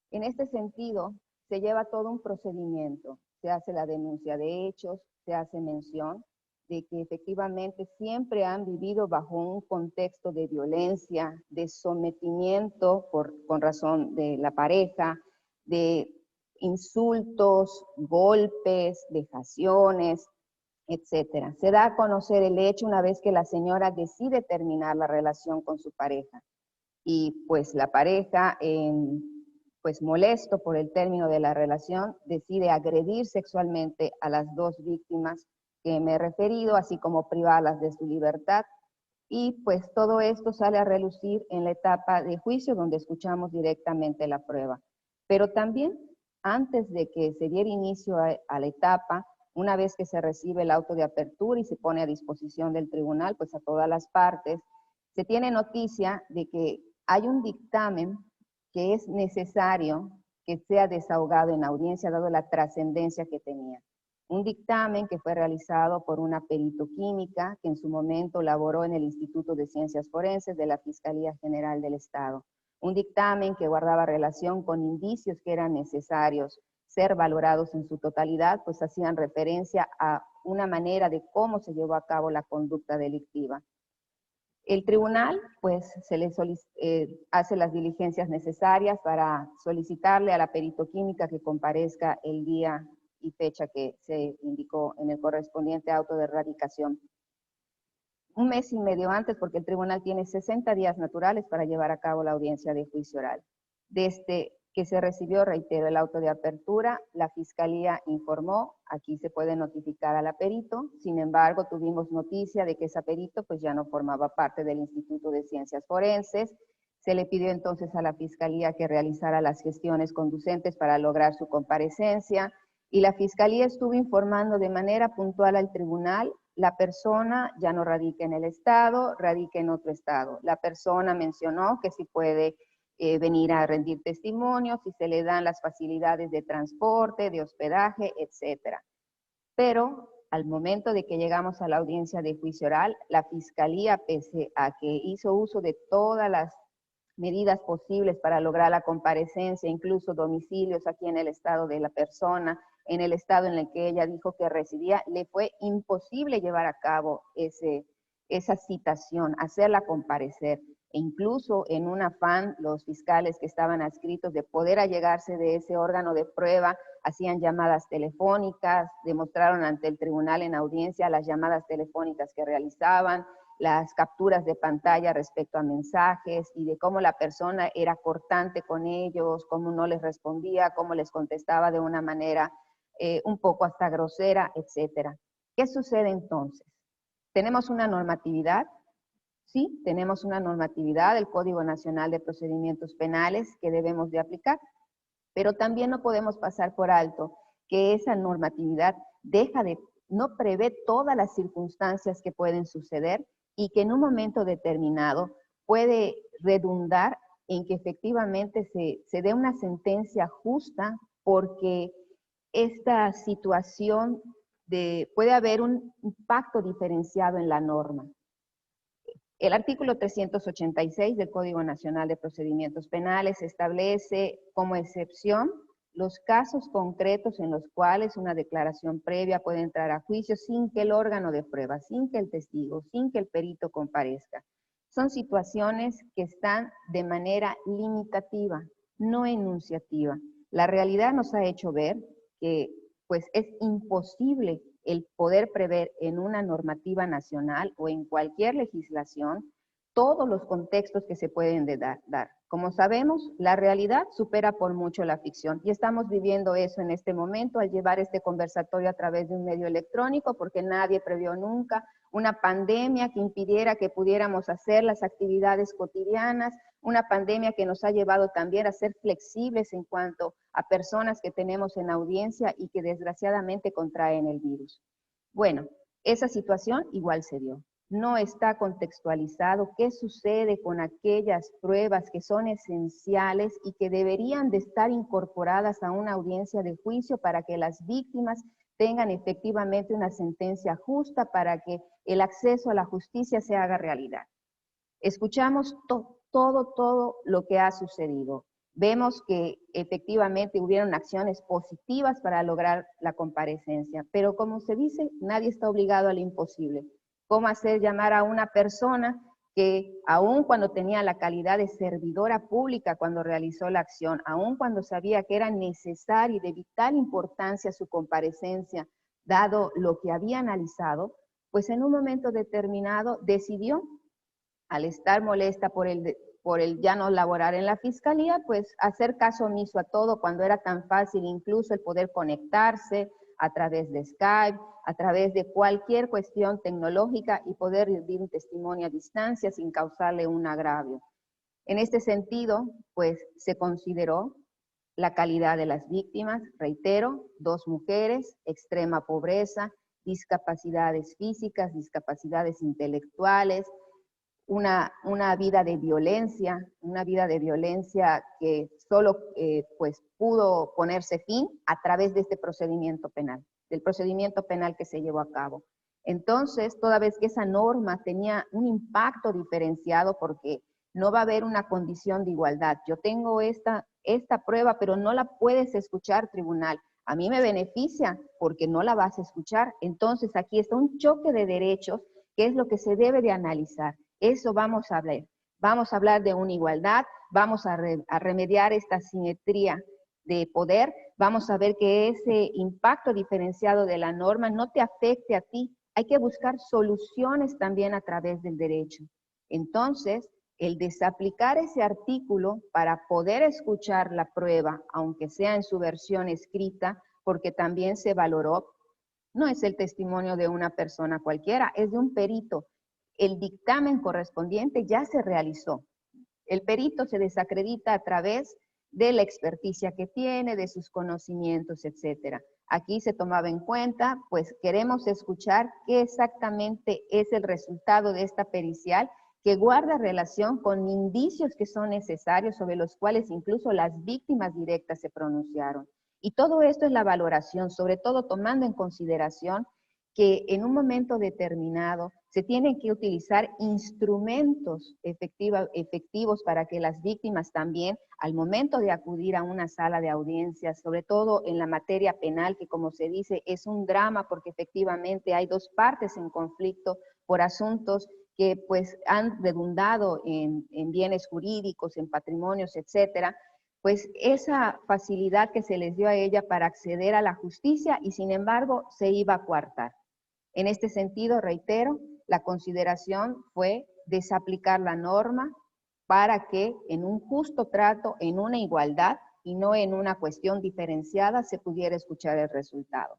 Speaker 5: En este sentido, se lleva todo un procedimiento, se hace la denuncia de hechos, se hace mención de que efectivamente siempre han vivido bajo un contexto de violencia, de sometimiento con razón de la pareja, de insultos, golpes, vejaciones, etc. Se da a conocer el hecho una vez que la señora decide terminar la relación con su pareja. Y pues la pareja, pues molesto por el término de la relación, decide agredir sexualmente a las 2 víctimas que me he referido, así como privarlas de su libertad. Y pues todo esto sale a relucir en la etapa de juicio donde escuchamos directamente la prueba. Pero también antes de que se diera inicio a la etapa, una vez que se recibe el auto de apertura y se pone a disposición del tribunal, pues a todas las partes, se tiene noticia de que hay un dictamen que es necesario que sea desahogado en audiencia, dado la trascendencia que tenía. Un dictamen que fue realizado por una perito química que en su momento laboró en el Instituto de Ciencias Forenses de la Fiscalía General del Estado. Un dictamen que guardaba relación con indicios que eran necesarios ser valorados en su totalidad, pues hacían referencia a una manera de cómo se llevó a cabo la conducta delictiva. El tribunal, pues, hace las diligencias necesarias para solicitarle a la perito química que comparezca el día y fecha que se indicó en el correspondiente auto de erradicación. Un mes y medio antes, porque el tribunal tiene 60 días naturales para llevar a cabo la audiencia de juicio oral. Desde que se recibió, reitero, el auto de apertura, la Fiscalía informó, aquí se puede notificar a la perito, sin embargo, tuvimos noticia de que esa perito pues ya no formaba parte del Instituto de Ciencias Forenses. Se le pidió entonces a la Fiscalía que realizara las gestiones conducentes para lograr su comparecencia, y la Fiscalía estuvo informando de manera puntual al tribunal: la persona ya no radica en el estado, radica en otro estado. La persona mencionó que si puede venir a rendir testimonio, si se le dan las facilidades de transporte, de hospedaje, etc. Pero al momento de que llegamos a la audiencia de juicio oral, la Fiscalía, pese a que hizo uso de todas las medidas posibles para lograr la comparecencia, incluso domicilios aquí en el estado de la persona, en el estado en el que ella dijo que residía, le fue imposible llevar a cabo esa citación, hacerla comparecer. E incluso en un afán, los fiscales que estaban adscritos de poder allegarse de ese órgano de prueba, hacían llamadas telefónicas, demostraron ante el tribunal en audiencia las llamadas telefónicas que realizaban, las capturas de pantalla respecto a mensajes y de cómo la persona era cortante con ellos, cómo no les respondía, cómo les contestaba de una manera un poco hasta grosera, etc. ¿Qué sucede entonces? ¿Tenemos una normatividad? Sí, tenemos una normatividad del Código Nacional de Procedimientos Penales que debemos de aplicar, pero también no podemos pasar por alto que esa normatividad no prevé todas las circunstancias que pueden suceder y que en un momento determinado puede redundar en que efectivamente se dé una sentencia justa, porque esta situación puede haber un impacto diferenciado en la norma. El artículo 386 del Código Nacional de Procedimientos Penales establece como excepción los casos concretos en los cuales una declaración previa puede entrar a juicio sin que el órgano de prueba, sin que el testigo, sin que el perito comparezca. Son situaciones que están de manera limitativa, no enunciativa. La realidad nos ha hecho ver que pues es imposible el poder prever en una normativa nacional o en cualquier legislación todos los contextos que se pueden dar. Como sabemos, la realidad supera por mucho la ficción y estamos viviendo eso en este momento al llevar este conversatorio a través de un medio electrónico porque nadie previó nunca una pandemia que impidiera que pudiéramos hacer las actividades cotidianas, una pandemia que nos ha llevado también a ser flexibles en cuanto a personas que tenemos en audiencia y que desgraciadamente contraen el virus. Bueno, esa situación igual se dio. No está contextualizado qué sucede con aquellas pruebas que son esenciales y que deberían de estar incorporadas a una audiencia de juicio para que las víctimas tengan efectivamente una sentencia justa para que el acceso a la justicia se haga realidad. Escuchamos todo lo que ha sucedido. Vemos que efectivamente hubieron acciones positivas para lograr la comparecencia, pero como se dice, nadie está obligado a lo imposible. ¿Cómo hacer llamar a una persona que aun cuando tenía la calidad de servidora pública cuando realizó la acción, aun cuando sabía que era necesaria y de vital importancia su comparecencia, dado lo que había analizado, pues en un momento determinado decidió, al estar molesta por el ya no laborar en la fiscalía, pues hacer caso omiso a todo cuando era tan fácil incluso el poder conectarse a través de Skype, a través de cualquier cuestión tecnológica y poder rendir un testimonio a distancia sin causarle un agravio. En este sentido, pues se consideró la calidad de las víctimas, reitero, 2 mujeres, extrema pobreza, discapacidades físicas, discapacidades intelectuales, una vida de violencia que solo pues pudo ponerse fin a través de este procedimiento penal, del procedimiento penal que se llevó a cabo. Entonces, toda vez que esa norma tenía un impacto diferenciado porque no va a haber una condición de igualdad. Yo tengo esta prueba, pero no la puedes escuchar, tribunal. A mí me beneficia porque no la vas a escuchar. Entonces, aquí está un choque de derechos, que es lo que se debe de analizar. Eso vamos a hablar. Vamos a hablar de una igualdad, vamos a remediar esta simetría de poder, vamos a ver que ese impacto diferenciado de la norma no te afecte a ti. Hay que buscar soluciones también a través del derecho. Entonces, el desaplicar ese artículo para poder escuchar la prueba, aunque sea en su versión escrita, porque también se valoró, no es el testimonio de una persona cualquiera, es de un perito. El dictamen correspondiente ya se realizó. El perito se desacredita a través de la experticia que tiene, de sus conocimientos, etc. Aquí se tomaba en cuenta, pues queremos escuchar qué exactamente es el resultado de esta pericial que guarda relación con indicios que son necesarios sobre los cuales incluso las víctimas directas se pronunciaron. Y todo esto es la valoración, sobre todo tomando en consideración que en un momento determinado se tienen que utilizar instrumentos efectivos para que las víctimas también, al momento de acudir a una sala de audiencias, sobre todo en la materia penal, que como se dice es un drama porque efectivamente hay 2 partes en conflicto por asuntos que pues han redundado en bienes jurídicos, en patrimonios, etcétera, pues esa facilidad que se les dio a ella para acceder a la justicia y sin embargo se iba a coartar. En este sentido, reitero, la consideración fue desaplicar la norma para que en un justo trato, en una igualdad y no en una cuestión diferenciada se pudiera escuchar el resultado.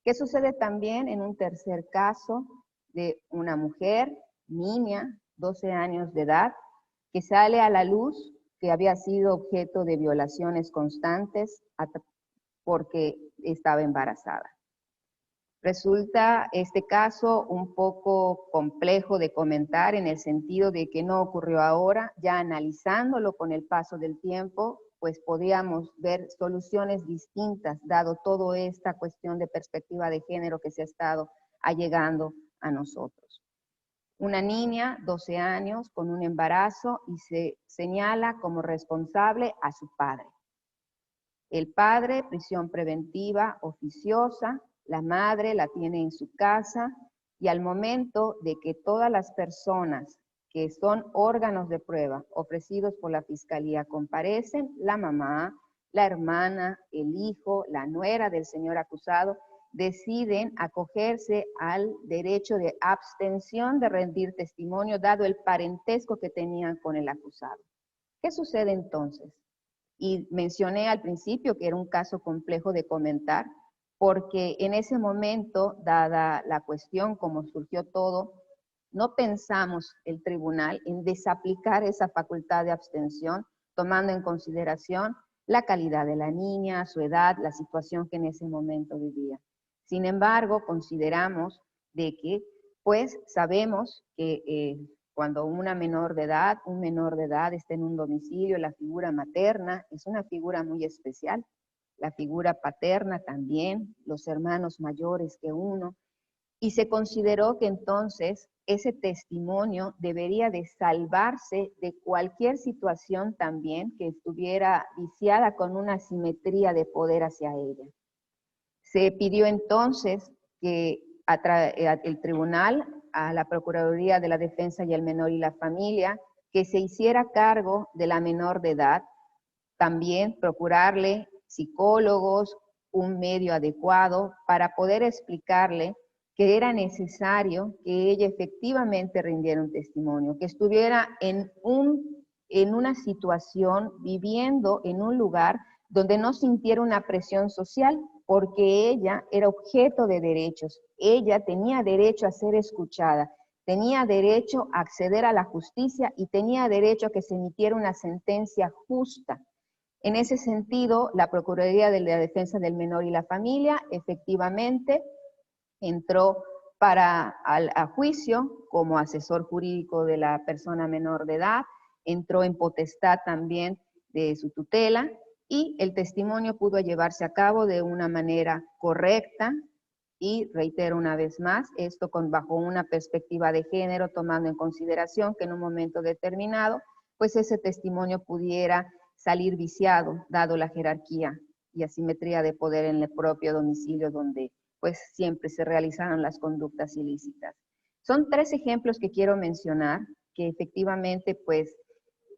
Speaker 5: ¿Qué sucede también en un tercer caso de una mujer, niña, 12 años de edad, que sale a la luz que había sido objeto de violaciones constantes porque estaba embarazada? Resulta este caso un poco complejo de comentar en el sentido de que no ocurrió ahora, ya analizándolo con el paso del tiempo, pues podíamos ver soluciones distintas, dado toda esta cuestión de perspectiva de género que se ha estado allegando a nosotros. Una niña, 12 años, con un embarazo y se señala como responsable a su padre. El padre, prisión preventiva oficiosa, la madre la tiene en su casa y al momento de que todas las personas que son órganos de prueba ofrecidos por la fiscalía comparecen, la mamá, la hermana, el hijo, la nuera del señor acusado, deciden acogerse al derecho de abstención de rendir testimonio dado el parentesco que tenían con el acusado. ¿Qué sucede entonces? Y mencioné al principio que era un caso complejo de comentar, porque en ese momento, dada la cuestión, como surgió todo, no pensamos el tribunal en desaplicar esa facultad de abstención, tomando en consideración la calidad de la niña, su edad, la situación que en ese momento vivía. Sin embargo, consideramos de que, pues, sabemos que cuando una menor de edad, un menor de edad está en un domicilio, la figura materna es una figura muy especial, la figura paterna también, los hermanos mayores que uno, y se consideró que entonces ese testimonio debería de salvarse de cualquier situación también que estuviera viciada con una asimetría de poder hacia ella. Se pidió entonces que el tribunal, a la Procuraduría de la Defensa y el Menor y la Familia, que se hiciera cargo de la menor de edad, también procurarle psicólogos, un medio adecuado para poder explicarle que era necesario que ella efectivamente rindiera un testimonio, que estuviera en una situación, viviendo en un lugar donde no sintiera una presión social, porque ella era objeto de derechos, ella tenía derecho a ser escuchada, tenía derecho a acceder a la justicia y tenía derecho a que se emitiera una sentencia justa. En ese sentido, la Procuraduría de la Defensa del Menor y la Familia efectivamente entró a juicio como asesor jurídico de la persona menor de edad, entró en potestad también de su tutela y el testimonio pudo llevarse a cabo de una manera correcta y reitero una vez más, esto bajo una perspectiva de género, tomando en consideración que en un momento determinado, pues ese testimonio pudiera salir viciado, dado la jerarquía y asimetría de poder en el propio domicilio donde pues siempre se realizaron las conductas ilícitas. Son 3 ejemplos que quiero mencionar, que efectivamente, pues,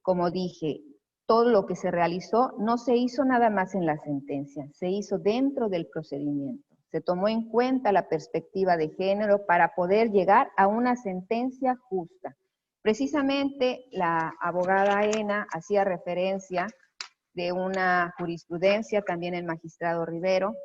Speaker 5: como dije, todo lo que se realizó no se hizo nada más en la sentencia, se hizo dentro del procedimiento. Se tomó en cuenta la perspectiva de género para poder llegar a una sentencia justa. Precisamente la abogada Ena hacía referencia de una jurisprudencia, también el magistrado Rivero,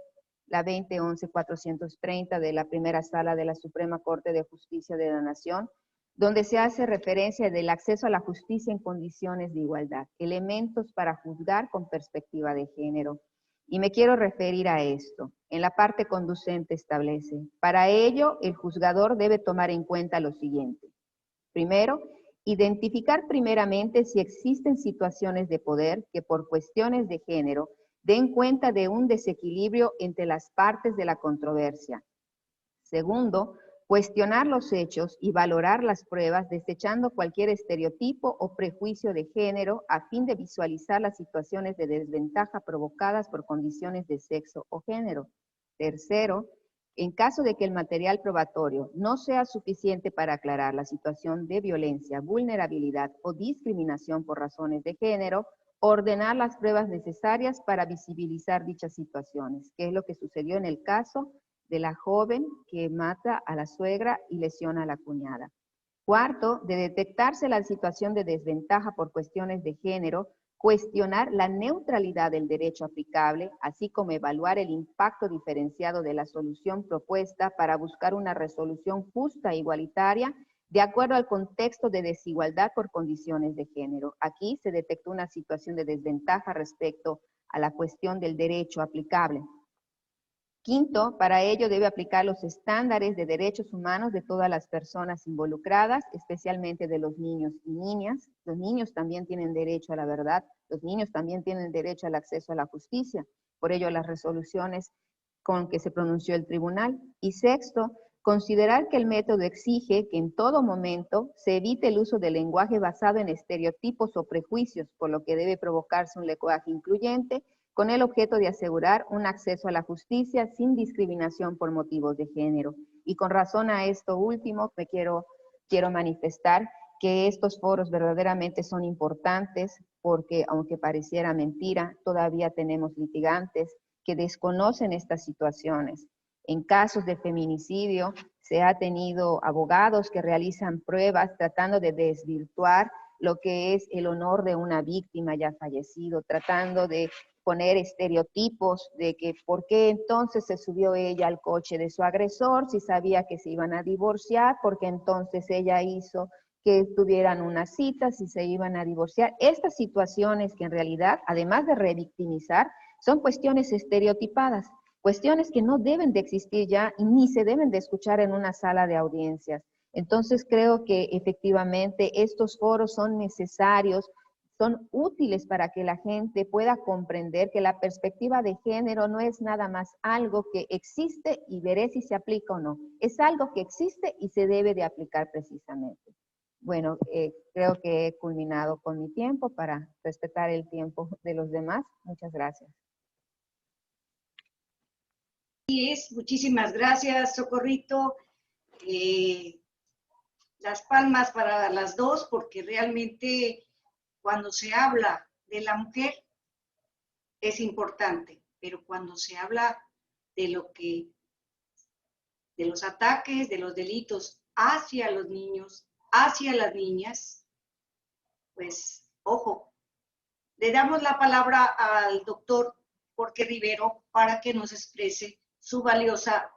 Speaker 5: la 2011-430 de la primera sala de la Suprema Corte de Justicia de la Nación, donde se hace referencia del acceso a la justicia en condiciones de igualdad, elementos para juzgar con perspectiva de género. Y me quiero referir a esto. En la parte conducente establece, para ello el juzgador debe tomar en cuenta lo siguiente. Primero, identificar primeramente si existen situaciones de poder que por cuestiones de género den cuenta de un desequilibrio entre las partes de la controversia. Segundo, cuestionar los hechos y valorar las pruebas desechando cualquier estereotipo o prejuicio de género a fin de visualizar las situaciones de desventaja provocadas por condiciones de sexo o género. Tercero, en caso de que el material probatorio no sea suficiente para aclarar la situación de violencia, vulnerabilidad o discriminación por razones de género, ordenar las pruebas necesarias para visibilizar dichas situaciones, que es lo que sucedió en el caso de la joven que mata a la suegra y lesiona a la cuñada. Cuarto, de detectarse la situación de desventaja por cuestiones de género, cuestionar la neutralidad del derecho aplicable, así como evaluar el impacto diferenciado de la solución propuesta para buscar una resolución justa e igualitaria de acuerdo al contexto de desigualdad por condiciones de género. Aquí se detectó una situación de desventaja respecto a la cuestión del derecho aplicable. Quinto, para ello debe aplicar los estándares de derechos humanos de todas las personas involucradas, especialmente de los niños y niñas. Los niños también tienen derecho a la verdad, los niños también tienen derecho al acceso a la justicia. Por ello, las resoluciones con que se pronunció el tribunal. Y sexto, considerar que el método exige que en todo momento se evite el uso del lenguaje basado en estereotipos o prejuicios, por lo que debe provocarse un lenguaje incluyente, con el objeto de asegurar un acceso a la justicia sin discriminación por motivos de género. Y con razón a esto último, quiero manifestar que estos foros verdaderamente son importantes porque aunque pareciera mentira, todavía tenemos litigantes que desconocen estas situaciones. En casos de feminicidio se ha tenido abogados que realizan pruebas tratando de desvirtuar lo que es el honor de una víctima ya fallecido, tratando de poner estereotipos de que por qué entonces se subió ella al coche de su agresor si sabía que se iban a divorciar, porque entonces ella hizo que tuvieran una cita si se iban a divorciar. Estas situaciones que en realidad, además de revictimizar, son cuestiones estereotipadas, cuestiones que no deben de existir ya y ni se deben de escuchar en una sala de audiencias. Entonces creo que efectivamente estos foros son necesarios, son útiles para que la gente pueda comprender que la perspectiva de género no es nada más algo que existe y veré si se aplica o no. Es algo que existe y se debe de aplicar precisamente. Bueno, creo que he culminado con mi tiempo para respetar el tiempo de los demás. Muchas gracias.
Speaker 2: Muchísimas gracias, Socorrito. Las palmas para las dos, porque realmente cuando se habla de la mujer es importante, pero cuando se habla de de los ataques, de los delitos hacia los niños, hacia las niñas, pues, ojo. Le damos la palabra al doctor Jorge Rivero para que nos exprese su valiosa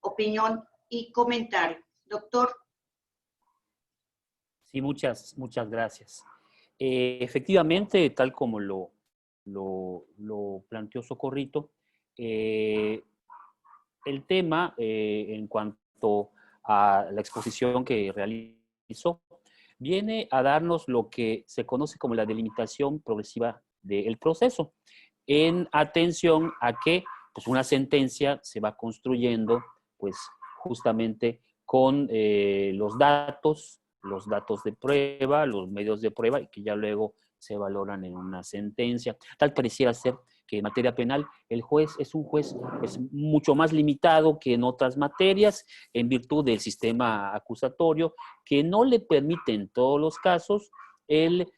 Speaker 2: opinión y comentario. Doctor.
Speaker 4: Sí, muchas gracias. Efectivamente, tal como lo planteó Socorrito, el tema en cuanto a la exposición que realizó viene a darnos lo que se conoce como la delimitación progresiva del proceso, en atención a que pues, una sentencia se va construyendo pues, justamente con los datos de prueba, los medios de prueba, y que ya luego se valoran en una sentencia. Tal pareciera ser que en materia penal el juez es un juez mucho más limitado que en otras materias, en virtud del sistema acusatorio, que no le permite en todos los casos el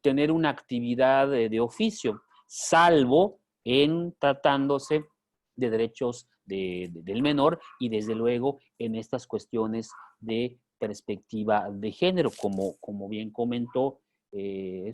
Speaker 4: tener una actividad de oficio, salvo en tratándose de derechos del menor y desde luego en estas cuestiones de perspectiva de género, como bien comentó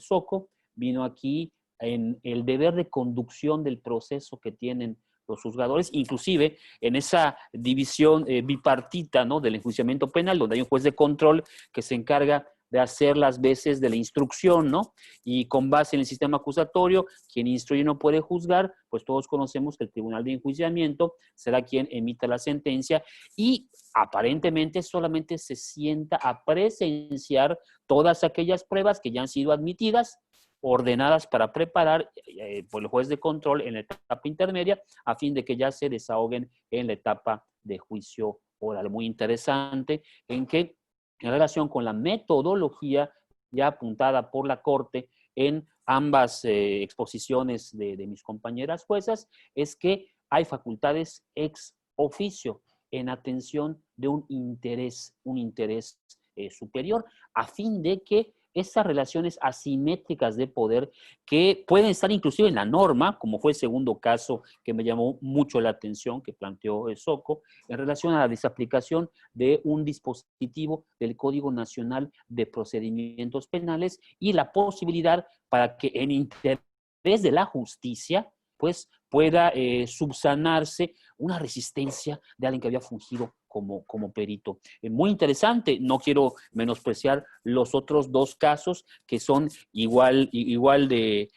Speaker 4: Soco, vino aquí en el deber de conducción del proceso que tienen los juzgadores, inclusive en esa división bipartita, ¿no?, del enjuiciamiento penal, donde hay un juez de control que se encarga de hacer las veces de la instrucción, ¿no? Y con base en el sistema acusatorio, quien instruye no puede juzgar, pues todos conocemos que el Tribunal de Enjuiciamiento será quien emita la sentencia y aparentemente solamente se sienta a presenciar todas aquellas pruebas que ya han sido admitidas, ordenadas para preparar por el juez de control en la etapa intermedia, a fin de que ya se desahoguen en la etapa de juicio oral. Muy interesante en que en relación con la metodología ya apuntada por la Corte en ambas exposiciones de mis compañeras juezas, es que hay facultades ex oficio en atención de un interés superior, a fin de que esas relaciones asimétricas de poder que pueden estar inclusive en la norma, como fue el segundo caso que me llamó mucho la atención, que planteó Soco, en relación a la desaplicación de un dispositivo del Código Nacional de Procedimientos Penales y la posibilidad para que en interés de la justicia, pues pueda subsanarse una resistencia de alguien que había fungido como perito. Muy interesante, no quiero menospreciar los otros dos casos que son igual de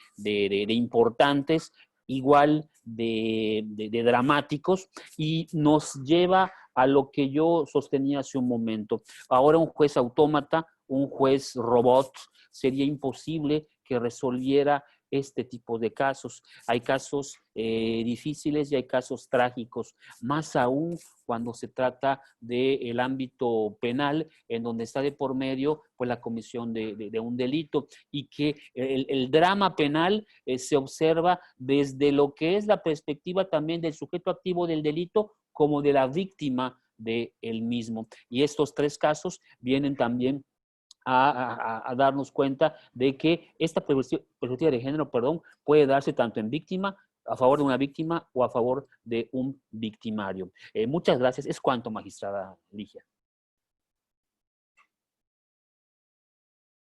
Speaker 4: importantes, igual de dramáticos, y nos lleva a lo que yo sostenía hace un momento. Ahora un juez autómata, un juez robot, sería imposible que resolviera este tipo de casos. Hay casos difíciles y hay casos trágicos, más aún cuando se trata del ámbito penal, en donde está de por medio pues, la comisión de un delito, y que el drama penal se observa desde lo que es la perspectiva también del sujeto activo del delito como de la víctima de él mismo. Y estos tres casos vienen también a darnos cuenta de que esta perspectiva de género, perdón, puede darse tanto en víctima, a favor de una víctima o a favor de un victimario. Muchas gracias. Es cuanto, magistrada Ligia.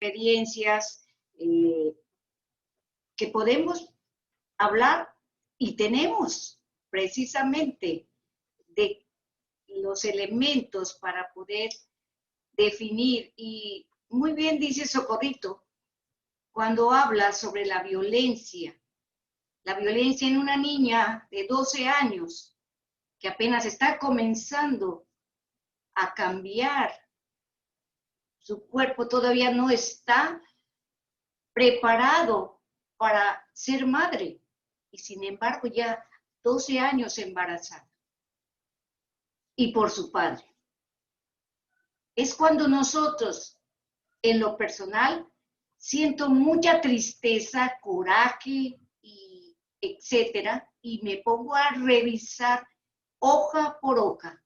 Speaker 2: Experiencias que podemos hablar y tenemos precisamente de los elementos para poder definir. Y muy bien dice Socorrito cuando habla sobre la violencia en una niña de 12 años que apenas está comenzando a cambiar. Su cuerpo todavía no está preparado para ser madre y sin embargo ya 12 años embarazada. Y por su padre. Es cuando nosotros, en lo personal, siento mucha tristeza, coraje, y etcétera, y me pongo a revisar hoja por hoja.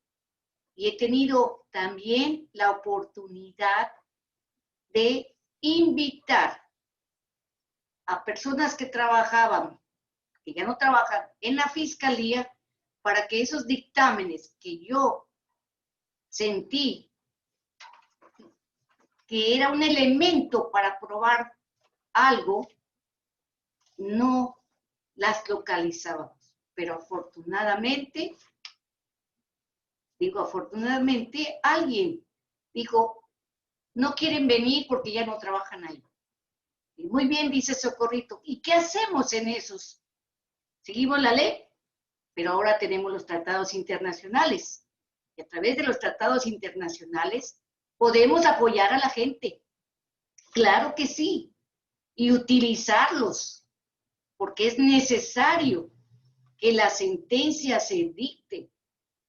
Speaker 2: Y he tenido también la oportunidad de invitar a personas que trabajaban, que ya no trabajan en la fiscalía, para que esos dictámenes que yo sentí que era un elemento para probar algo, no las localizábamos. Pero afortunadamente, alguien dijo, no quieren venir porque ya no trabajan ahí. Y muy bien, dice Socorrito, ¿y qué hacemos en esos? ¿Seguimos la ley? Pero ahora tenemos los tratados internacionales. Y a través de los tratados internacionales podemos apoyar a la gente. Claro que sí. Y utilizarlos. Porque es necesario que la sentencia se dicte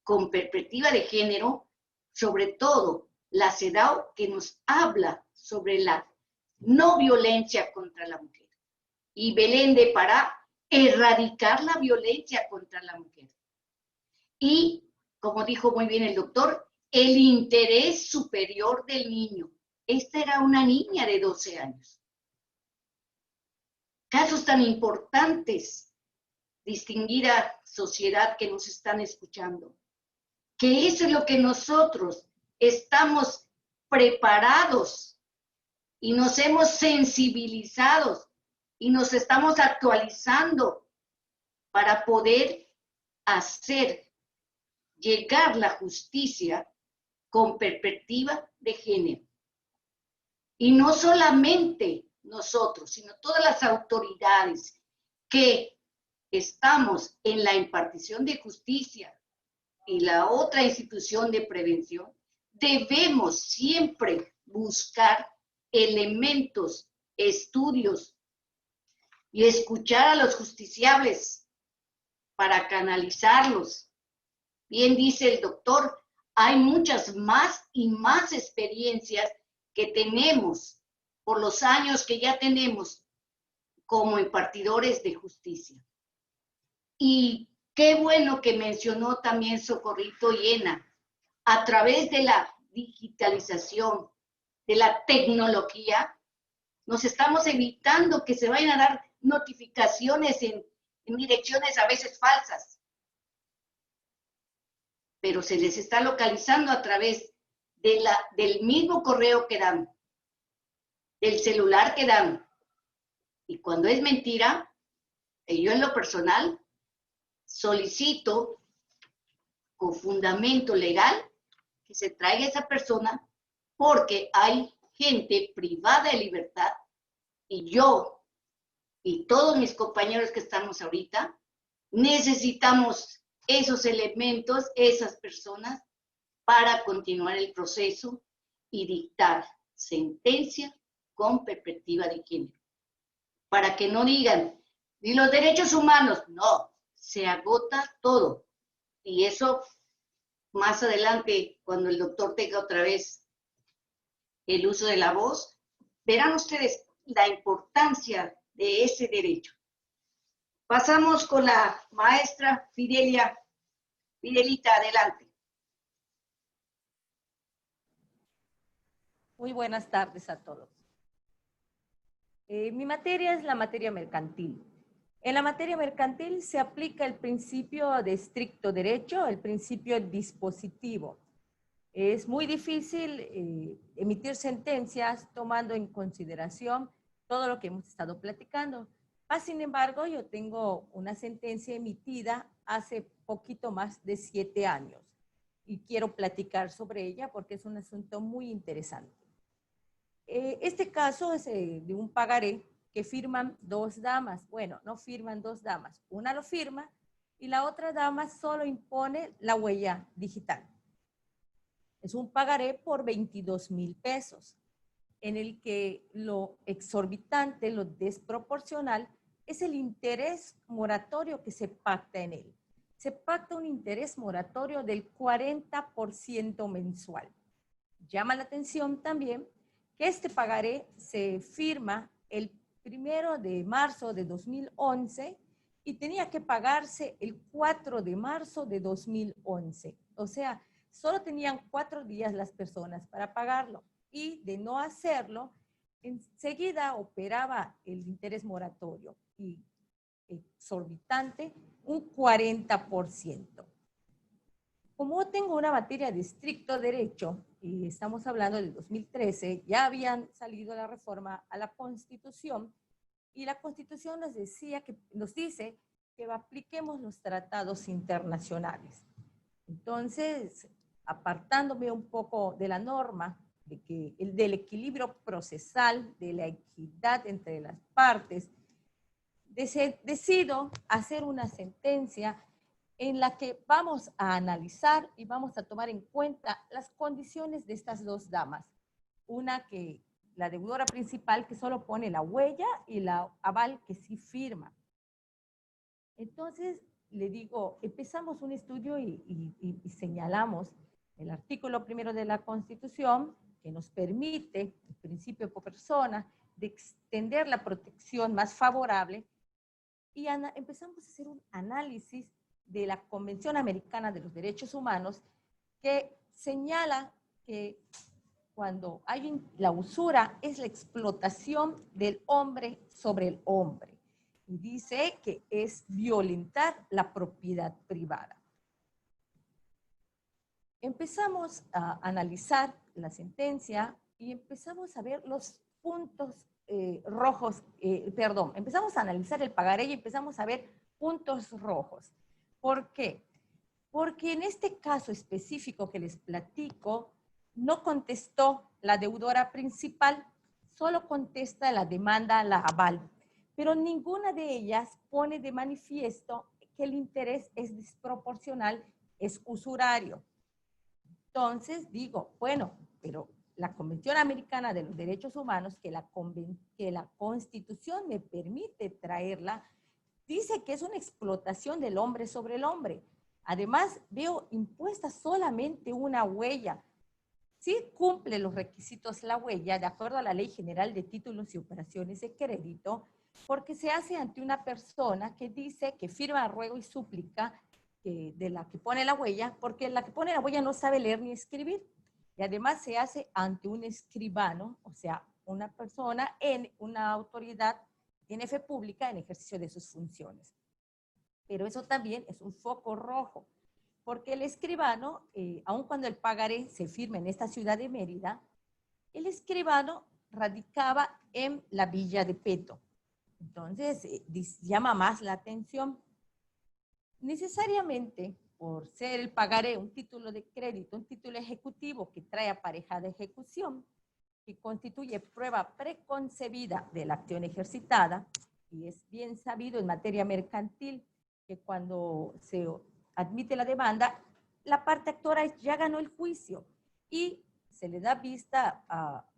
Speaker 2: con perspectiva de género, sobre todo la CEDAW, que nos habla sobre la no violencia contra la mujer. Y Belén de Pará, erradicar la violencia contra la mujer. Y, como dijo muy bien el doctor, el interés superior del niño. Esta era una niña de 12 años. Casos tan importantes, distinguida sociedad que nos están escuchando, que eso es lo que nosotros estamos preparados y nos hemos sensibilizado y nos estamos actualizando para poder hacer llegar la justicia con perspectiva de género. Y no solamente nosotros, sino todas las autoridades que estamos en la impartición de justicia y la otra institución de prevención, debemos siempre buscar elementos, estudios y escuchar a los justiciables para canalizarlos. Bien dice el doctor, hay muchas más y más experiencias que tenemos por los años que ya tenemos como impartidores de justicia. Y qué bueno que mencionó también Socorrito y Ena, a través de la digitalización, de la tecnología, nos estamos evitando que se vayan a dar notificaciones en direcciones a veces falsas, pero se les está localizando a través de del mismo correo que dan, del celular que dan. Y cuando es mentira, yo en lo personal solicito con fundamento legal que se traiga esa persona, porque hay gente privada de libertad y yo y todos mis compañeros que estamos ahorita necesitamos esos elementos, esas personas, para continuar el proceso y dictar sentencia con perspectiva de género. Para que no digan, ni los derechos humanos, no, se agota todo. Y eso más adelante, cuando el doctor tenga otra vez el uso de la voz, verán ustedes la importancia de ese derecho. Pasamos con la maestra Fidelita, adelante.
Speaker 6: Muy buenas tardes a todos. Mi materia es la materia mercantil. En la materia mercantil se aplica el principio de estricto derecho, el principio dispositivo. Es muy difícil emitir sentencias tomando en consideración todo lo que hemos estado platicando. Sin embargo, yo tengo una sentencia emitida hace poquito más de 7 años y quiero platicar sobre ella porque es un asunto muy interesante. Este caso es de un pagaré que firman 2 damas. Bueno, no firman 2 damas. Una lo firma y la otra dama solo impone la huella digital. Es un pagaré por 22,000 pesos, en el que lo exorbitante, lo desproporcional, es el interés moratorio que se pacta en él. Se pacta un interés moratorio del 40% mensual. Llama la atención también que este pagaré se firma el 1 de marzo de 2011 y tenía que pagarse el 4 de marzo de 2011. O sea, solo tenían 4 días las personas para pagarlo y de no hacerlo, enseguida operaba el interés moratorio y exorbitante, un 40%. Como tengo una materia de estricto derecho, y estamos hablando del 2013, ya habían salido la reforma a la Constitución, y la Constitución nos dice que apliquemos los tratados internacionales. Entonces, apartándome un poco de la norma, del equilibrio procesal, de la equidad entre las partes, decido hacer una sentencia en la que vamos a analizar y vamos a tomar en cuenta las condiciones de estas 2 damas. Una que la deudora principal que solo pone la huella y la aval que sí firma. Entonces, le digo, empezamos un estudio y señalamos el artículo 1 de la Constitución que nos permite, el principio por persona, de extender la protección más favorable y empezamos a hacer un análisis de la Convención Americana de los Derechos Humanos que señala que cuando hay la usura es la explotación del hombre sobre el hombre. Y dice que es violentar la propiedad privada. Empezamos a analizar la sentencia y empezamos a ver los puntos rojos, empezamos a analizar el pagaré y empezamos a ver puntos rojos. ¿Por qué? Porque en este caso específico que les platico, no contestó la deudora principal, solo contesta la demanda, la aval, pero ninguna de ellas pone de manifiesto que el interés es desproporcional, es usurario. Entonces digo, bueno, pero la Convención Americana de los Derechos Humanos, que la Constitución me permite traerla, dice que es una explotación del hombre sobre el hombre. Además, veo impuesta solamente una huella. Sí cumple los requisitos la huella, de acuerdo a la Ley General de Títulos y Operaciones de Crédito, porque se hace ante una persona que dice que firma ruego y súplica de la que pone la huella, porque la que pone la huella no sabe leer ni escribir. Y además se hace ante un escribano, o sea, una persona en una autoridad, tiene fe pública en ejercicio de sus funciones. Pero eso también es un foco rojo, porque el escribano, aun cuando el pagaré se firma en esta ciudad de Mérida, el escribano radicaba en la villa de Peto. Entonces, llama más la atención. Necesariamente, por ser el pagaré un título de crédito, un título ejecutivo que trae aparejada ejecución, que constituye prueba preconcebida de la acción ejercitada, y es bien sabido en materia mercantil que cuando se admite la demanda, la parte actora ya ganó el juicio y se le da vista,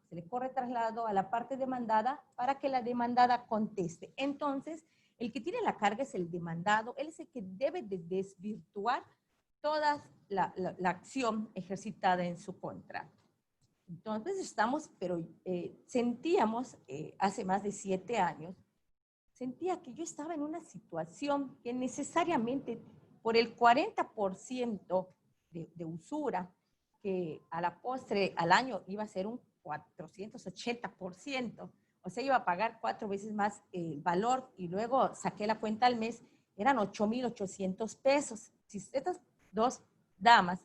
Speaker 6: se le corre traslado a la parte demandada para que la demandada conteste. Entonces, el que tiene la carga es el demandado, él es el que debe de desvirtuar toda la acción ejercitada en su contra. Entonces sentíamos, hace más de 7 años, sentía que yo estaba en una situación que necesariamente por el 40% de usura, que a la postre al año iba a ser un 480%. O sea, iba a pagar 4 veces más el valor y luego saqué la cuenta al mes, eran 8,800 pesos. Si estas dos damas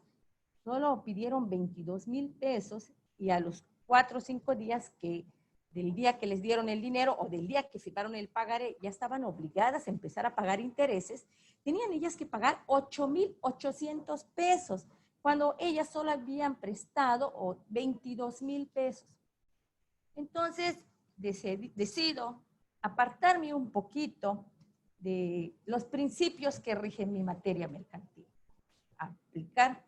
Speaker 6: solo pidieron 22,000 pesos y a los 4 o 5 días del día que les dieron el dinero o del día que firmaron el pagaré, ya estaban obligadas a empezar a pagar intereses, tenían ellas que pagar 8,800 pesos, cuando ellas solo habían prestado 22,000 pesos. Entonces, decido apartarme un poquito de los principios que rigen mi materia mercantil. Aplicar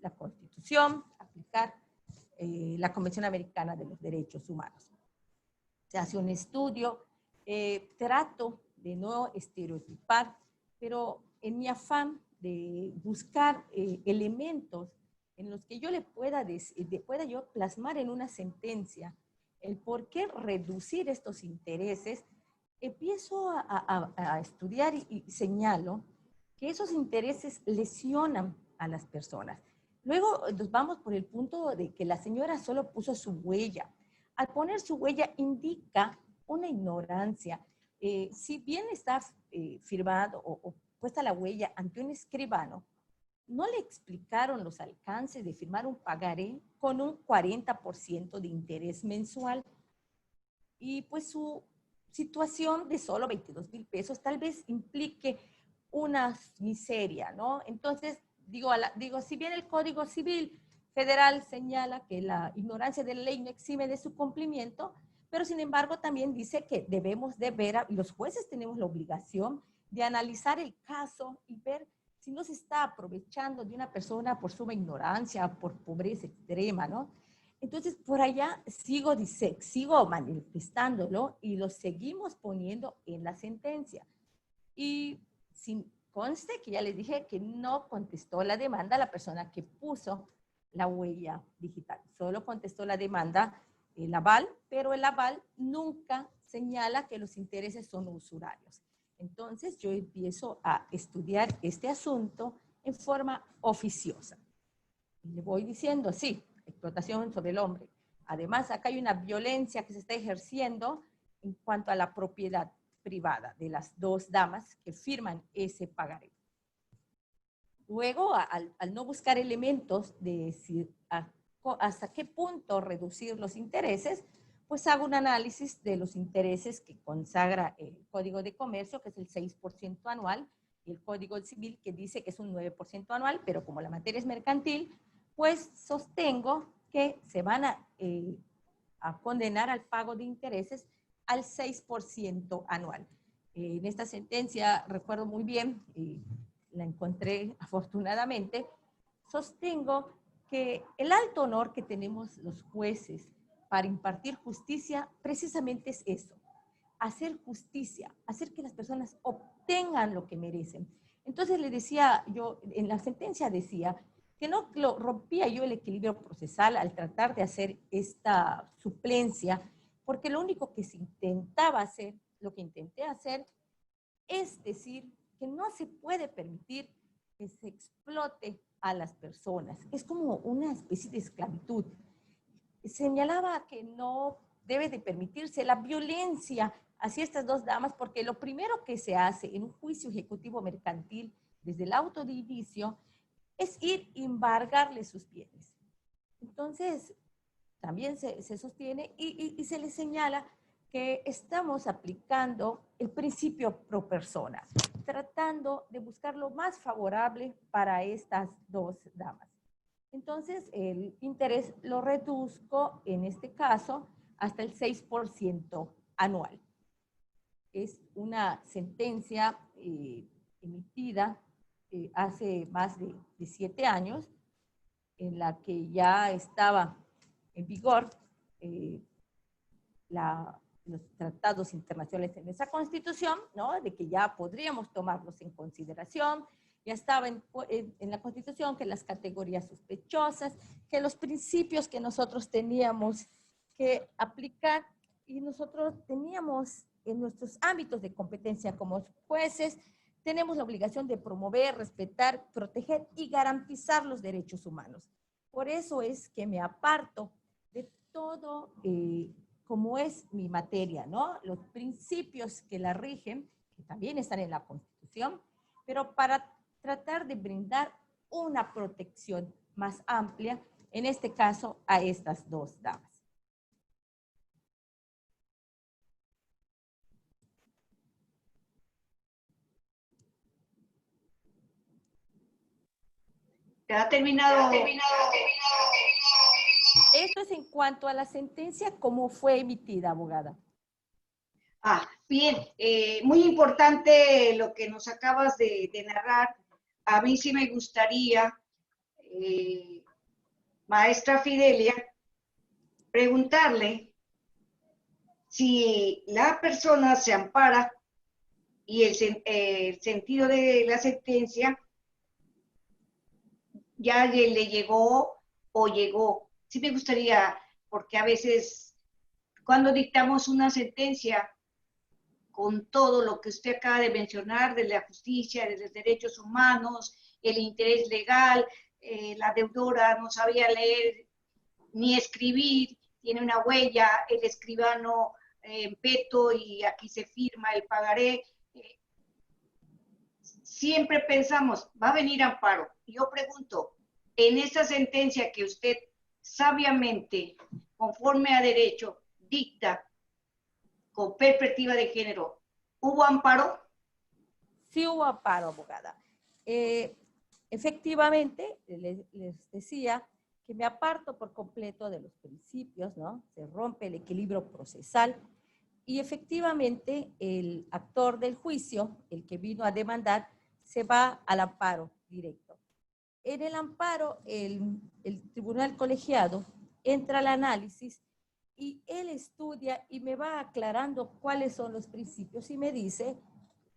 Speaker 6: la Constitución, aplicar la Convención Americana de los Derechos Humanos. Se hace un estudio, trato de no estereotipar, pero en mi afán de buscar elementos en los que yo pueda yo plasmar en una sentencia el por qué reducir estos intereses, empiezo a estudiar y señalo que esos intereses lesionan a las personas. Luego nos vamos por el punto de que la señora solo puso su huella. Al poner su huella indica una ignorancia. Si bien está firmado o puesta la huella ante un escribano, no le explicaron los alcances de firmar un pagaré con un 40% de interés mensual. Y pues su situación de solo 22,000 pesos tal vez implique una miseria, ¿no? Entonces, digo, si bien el Código Civil Federal señala que la ignorancia de la ley no exime de su cumplimiento, pero sin embargo también dice que debemos de ver, y los jueces tenemos la obligación de analizar el caso y ver si no se está aprovechando de una persona por suma ignorancia, por pobreza extrema, ¿no? Entonces, por allá sigo manifestándolo y lo seguimos poniendo en la sentencia. Y sin conste que ya les dije que no contestó la demanda la persona que puso la huella digital. Solo contestó la demanda el aval, pero el aval nunca señala que los intereses son usurarios. Entonces, yo empiezo a estudiar este asunto en forma oficiosa. Y le voy diciendo, sí, explotación sobre el hombre. Además, acá hay una violencia que se está ejerciendo en cuanto a la propiedad privada de las dos damas que firman ese pagaré. Luego, al no buscar elementos de decir hasta qué punto reducir los intereses, pues hago un análisis de los intereses que consagra el Código de Comercio, que es el 6% anual, y el Código Civil, que dice que es un 9% anual, pero como la materia es mercantil, pues sostengo que se van a condenar al pago de intereses al 6% anual. En esta sentencia, recuerdo muy bien, la encontré afortunadamente, sostengo que el alto honor que tenemos los jueces para impartir justicia precisamente es eso, hacer justicia, hacer que las personas obtengan lo que merecen. Entonces le decía yo, en la sentencia decía que no rompía yo el equilibrio procesal al tratar de hacer esta suplencia, porque lo único que se intentaba hacer, lo que intenté hacer, es decir que no se puede permitir que se explote a las personas. Es como una especie de esclavitud. Señalaba que no debe de permitirse la violencia hacia estas dos damas, porque lo primero que se hace en un juicio ejecutivo mercantil desde el auto de inicio es ir a embargarle sus bienes. Entonces, también se sostiene y se le señala que estamos aplicando el principio pro persona, tratando de buscar lo más favorable para estas dos damas. Entonces, el interés lo reduzco, en este caso, hasta el 6% anual. Es una sentencia emitida hace más de 7 años, en la que ya estaba en vigor los tratados internacionales en esa Constitución, ¿no? De que ya podríamos tomarlos en consideración. Ya estaba en la Constitución que las categorías sospechosas, que los principios que nosotros teníamos que aplicar y nosotros teníamos en nuestros ámbitos de competencia como jueces, tenemos la obligación de promover, respetar, proteger y garantizar los derechos humanos. Por eso es que me aparto de todo todo como es mi materia, ¿no? Los principios que la rigen, que también están en la Constitución, pero para tratar de brindar una protección más amplia, en este caso a estas dos damas.
Speaker 2: ¿Ha terminado?
Speaker 6: Esto es en cuanto a la sentencia, ¿cómo fue emitida, abogada?
Speaker 2: Bien, muy importante lo que nos acabas de narrar. A mí sí me gustaría, maestra Fidelia, preguntarle si la persona se ampara y el sentido de la sentencia ya le llegó o llegó. Sí me gustaría, porque a veces cuando dictamos una sentencia con todo lo que usted acaba de mencionar de la justicia, de los derechos humanos, el interés legal, la deudora no sabía leer ni escribir, tiene una huella, el escribano en peto y aquí se firma el pagaré. Siempre pensamos, va a venir amparo. Yo pregunto, en esta sentencia que usted sabiamente, conforme a derecho, dicta con perspectiva de género, ¿hubo amparo?
Speaker 6: Sí hubo amparo, abogada. Efectivamente, les decía que me aparto por completo de los principios, ¿no? Se rompe el equilibrio procesal y efectivamente el actor del juicio, el que vino a demandar, se va al amparo directo. En el amparo, el tribunal colegiado entra al análisis y él estudia y me va aclarando cuáles son los principios y me dice,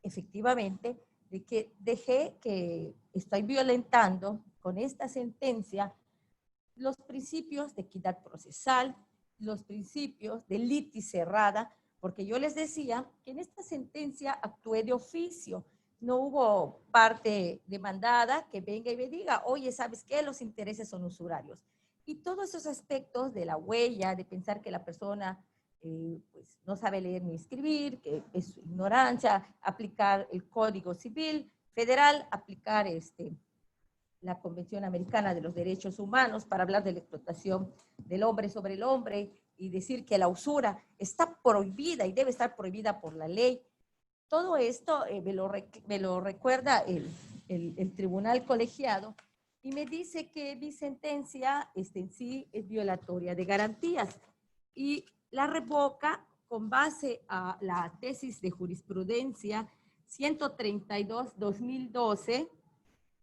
Speaker 6: efectivamente, de que dejé que estoy violentando con esta sentencia los principios de equidad procesal, los principios de litis cerrada, porque yo les decía que en esta sentencia actué de oficio, no hubo parte demandada que venga y me diga, oye, ¿sabes qué? Los intereses son usurarios. Y todos esos aspectos de la huella, de pensar que la persona pues, no sabe leer ni escribir, que es ignorancia, aplicar el Código Civil Federal, aplicar la Convención Americana de los Derechos Humanos para hablar de la explotación del hombre sobre el hombre y decir que la usura está prohibida y debe estar prohibida por la ley. Todo esto me lo recuerda el tribunal colegiado y me dice que mi sentencia en sí es violatoria de garantías y la revoca con base a la tesis de jurisprudencia 132-2012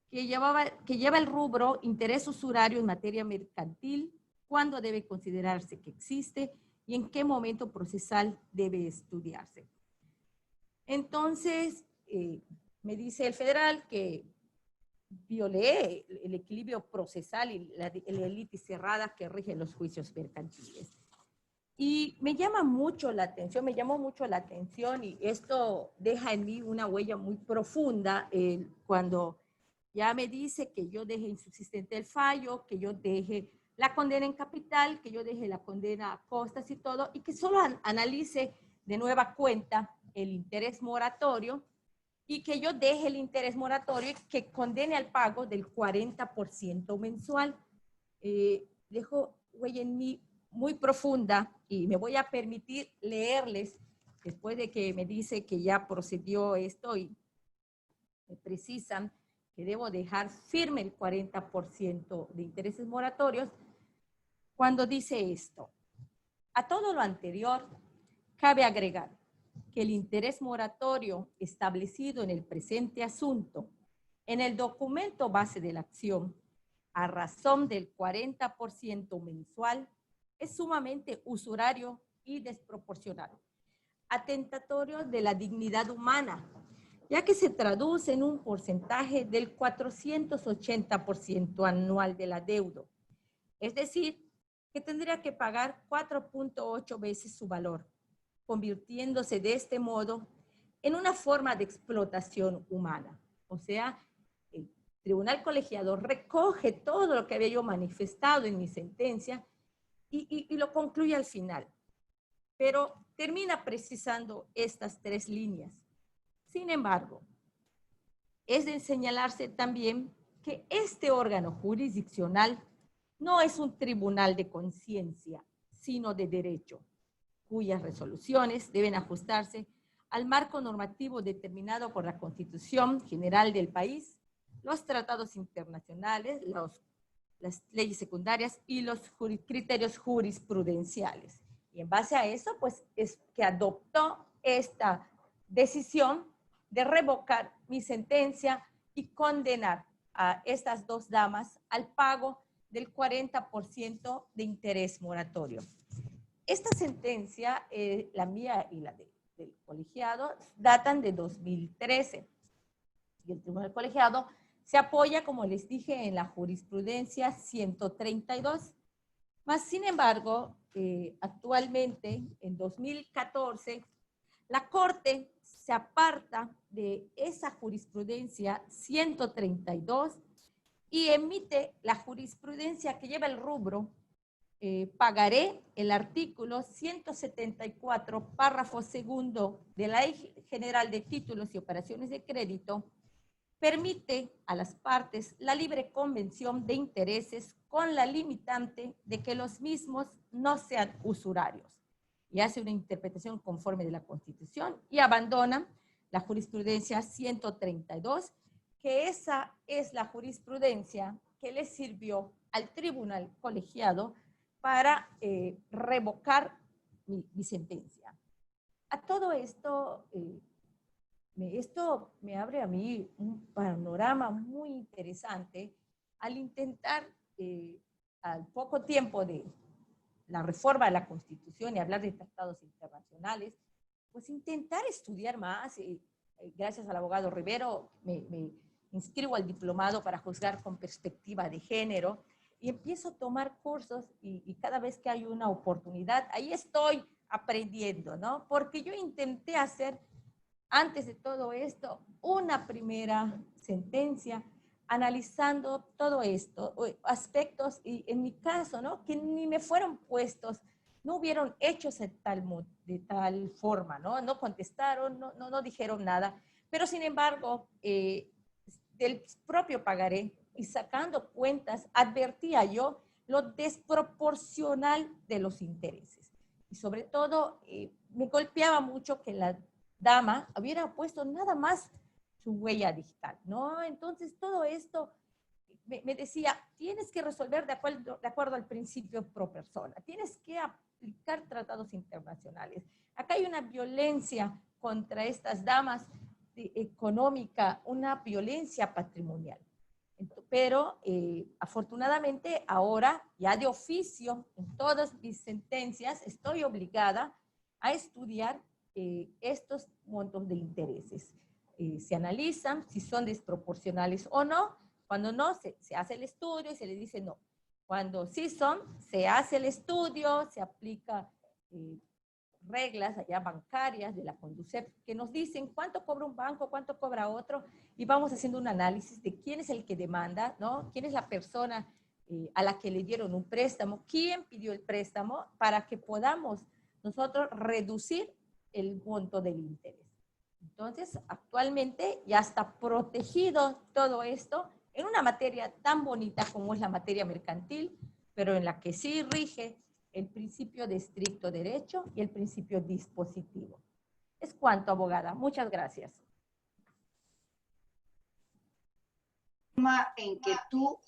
Speaker 6: que lleva el rubro interés usurario en materia mercantil, cuándo debe considerarse que existe y en qué momento procesal debe estudiarse. Entonces, me dice el federal que violé el equilibrio procesal y la litis cerrada que rige los juicios mercantiles. Y me llama mucho la atención, me llamó mucho la atención y esto deja en mí una huella muy profunda cuando ya me dice que yo deje insubsistente el fallo, que yo deje la condena en capital, que yo deje la condena a costas y todo, y que solo analice de nueva cuenta el interés moratorio y que yo deje el interés moratorio y que condene al pago del 40% mensual. Dejo huella en mí muy profunda y me voy a permitir leerles después de que me dice que ya procedió esto y me precisan que debo dejar firme el 40% de intereses moratorios, cuando dice esto. A todo lo anterior, cabe agregar que el interés moratorio establecido en el presente asunto, en el documento base de la acción, a razón del 40% mensual, es sumamente usurario y desproporcionado, atentatorio de la dignidad humana, ya que se traduce en un porcentaje del 480% anual del adeudo. Es decir, que tendría que pagar 4.8 veces su valor, convirtiéndose de este modo en una forma de explotación humana. O sea, el tribunal colegiado recoge todo lo que había yo manifestado en mi sentencia y lo concluye al final. Pero termina precisando estas 3 líneas. Sin embargo, es de señalarse también que este órgano jurisdiccional no es un tribunal de conciencia, sino de derecho, cuyas resoluciones deben ajustarse al marco normativo determinado por la Constitución General del país, los tratados internacionales, las leyes secundarias y los criterios jurisprudenciales. Y en base a eso, pues es que adoptó esta decisión de revocar mi sentencia y condenar a estas 2 damas al pago del 40% de interés moratorio. Esta sentencia, la mía y la del colegiado, datan de 2013. Y el tribunal colegiado se apoya, como les dije, en la jurisprudencia 132. Mas, sin embargo, actualmente, en 2014, la Corte se aparta de esa jurisprudencia 132 y emite la jurisprudencia que lleva el rubro pagaré. El artículo 174, párrafo segundo de la Ley General de Títulos y Operaciones de Crédito, permite a las partes la libre convención de intereses con la limitante de que los mismos no sean usurarios, y hace una interpretación conforme de la Constitución y abandona la jurisprudencia 132, que esa es la jurisprudencia que le sirvió al tribunal colegiado para revocar mi sentencia. A todo esto, esto me abre a mí un panorama muy interesante al intentar, al poco tiempo de la reforma de la Constitución y hablar de tratados internacionales, pues intentar estudiar más. Gracias al abogado Rivero me inscribo al diplomado para juzgar con perspectiva de género y empiezo a tomar cursos y cada vez que hay una oportunidad, ahí estoy aprendiendo, ¿no? Porque yo intenté hacer, antes de todo esto, una primera sentencia analizando todo esto, aspectos, y en mi caso, ¿no? Que ni me fueron puestos, no hubieron hechos de tal forma, ¿no? No contestaron, no dijeron nada, pero sin embargo, del propio pagaré y sacando cuentas, advertía yo lo desproporcional de los intereses. Y sobre todo, me golpeaba mucho que la dama hubiera puesto nada más su huella digital, ¿no? Entonces, todo esto me decía, tienes que resolver de acuerdo al principio pro persona, tienes que aplicar tratados internacionales. Acá hay una violencia contra estas damas económica, una violencia patrimonial. Pero afortunadamente ahora, ya de oficio, en todas mis sentencias, estoy obligada a estudiar estos montos de intereses. Se analizan si son desproporcionales o no. Cuando no, se hace el estudio y se le dice no. Cuando sí son, se hace el estudio, se aplica reglas allá bancarias de la Conducef que nos dicen cuánto cobra un banco, cuánto cobra otro, y vamos haciendo un análisis de quién es el que demanda, ¿no? Quién es la persona a la que le dieron un préstamo, quién pidió el préstamo, para que podamos nosotros reducir el monto del interés. Entonces, actualmente ya está protegido todo esto en una materia tan bonita como es la materia mercantil, pero en la que sí rige el principio de estricto derecho y el principio dispositivo. Es cuanto, abogada. Muchas gracias.
Speaker 2: En que tú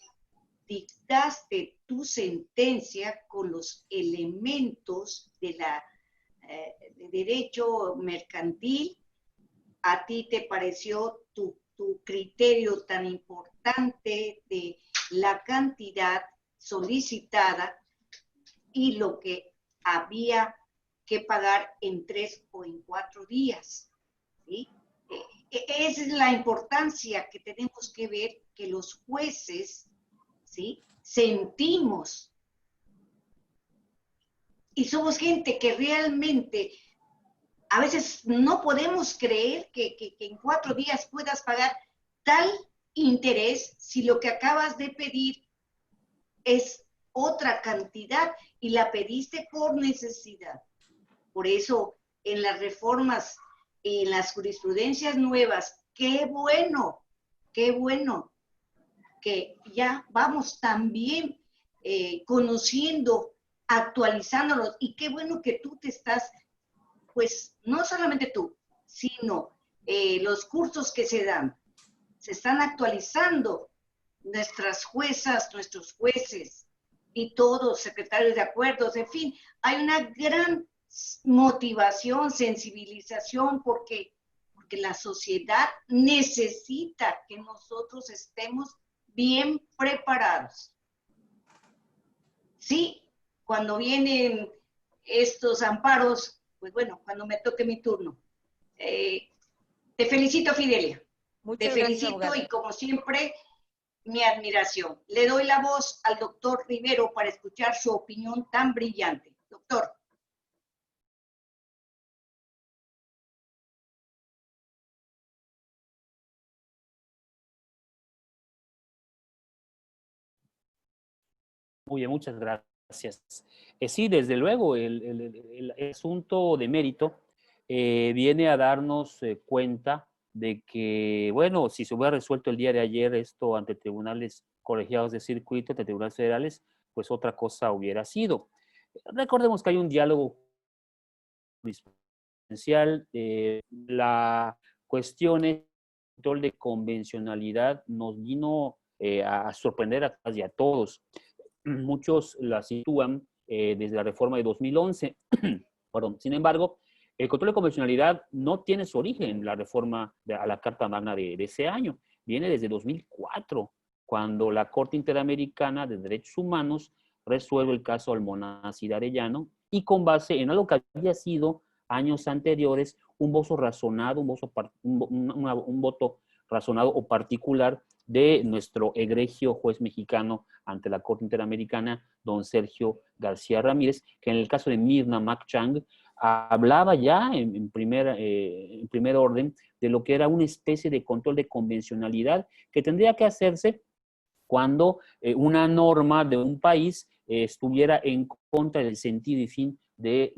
Speaker 2: dictaste tu sentencia con los elementos de derecho mercantil, a ti te pareció tu criterio tan importante de la cantidad solicitada y lo que había que pagar en 3 o en 4 días, ¿sí? Esa es la importancia que tenemos que ver, que los jueces, ¿sí?, sentimos. Y somos gente que realmente a veces no podemos creer que en 4 días puedas pagar tal interés si lo que acabas de pedir es otra cantidad y la pediste por necesidad. Por eso, en las reformas, en las jurisprudencias nuevas, qué bueno que ya vamos también conociendo, actualizándonos, y qué bueno que tú te estás, pues no solamente tú, sino los cursos que se dan, se están actualizando nuestras juezas, nuestros jueces y todos, secretarios de acuerdos, en fin, hay una gran motivación, sensibilización, porque la sociedad necesita que nosotros estemos bien preparados. Sí, cuando vienen estos amparos, pues bueno, cuando me toque mi turno. Te felicito, Fidelia.
Speaker 6: Muchas
Speaker 2: Te
Speaker 6: gracias,
Speaker 2: felicito
Speaker 6: abogada.
Speaker 2: y como siempre, mi admiración. Le doy la voz al doctor Rivero para escuchar su opinión tan brillante. Doctor.
Speaker 4: Muy bien, muchas gracias. Sí, desde luego, el asunto de mérito viene a darnos cuenta de que, bueno, si se hubiera resuelto el día de ayer esto ante tribunales colegiados de circuito, ante tribunales federales, pues otra cosa hubiera sido. Recordemos que hay un diálogo jurisprudencial. La cuestión es control de convencionalidad nos vino a sorprender a todas y a todos. Muchos la sitúan desde la reforma de 2011. Perdón. Sin embargo, el control de convencionalidad no tiene su origen en la reforma a la Carta Magna de ese año. Viene desde 2004, cuando la Corte Interamericana de Derechos Humanos resuelve el caso Almonacid y Arellano, y con base en algo que había sido años anteriores un voto razonado, un voto razonado o particular de nuestro egregio juez mexicano ante la Corte Interamericana, don Sergio García Ramírez, que en el caso de Mirna Macchang hablaba ya en primer orden de lo que era una especie de control de convencionalidad que tendría que hacerse cuando una norma de un país estuviera en contra del sentido y fin de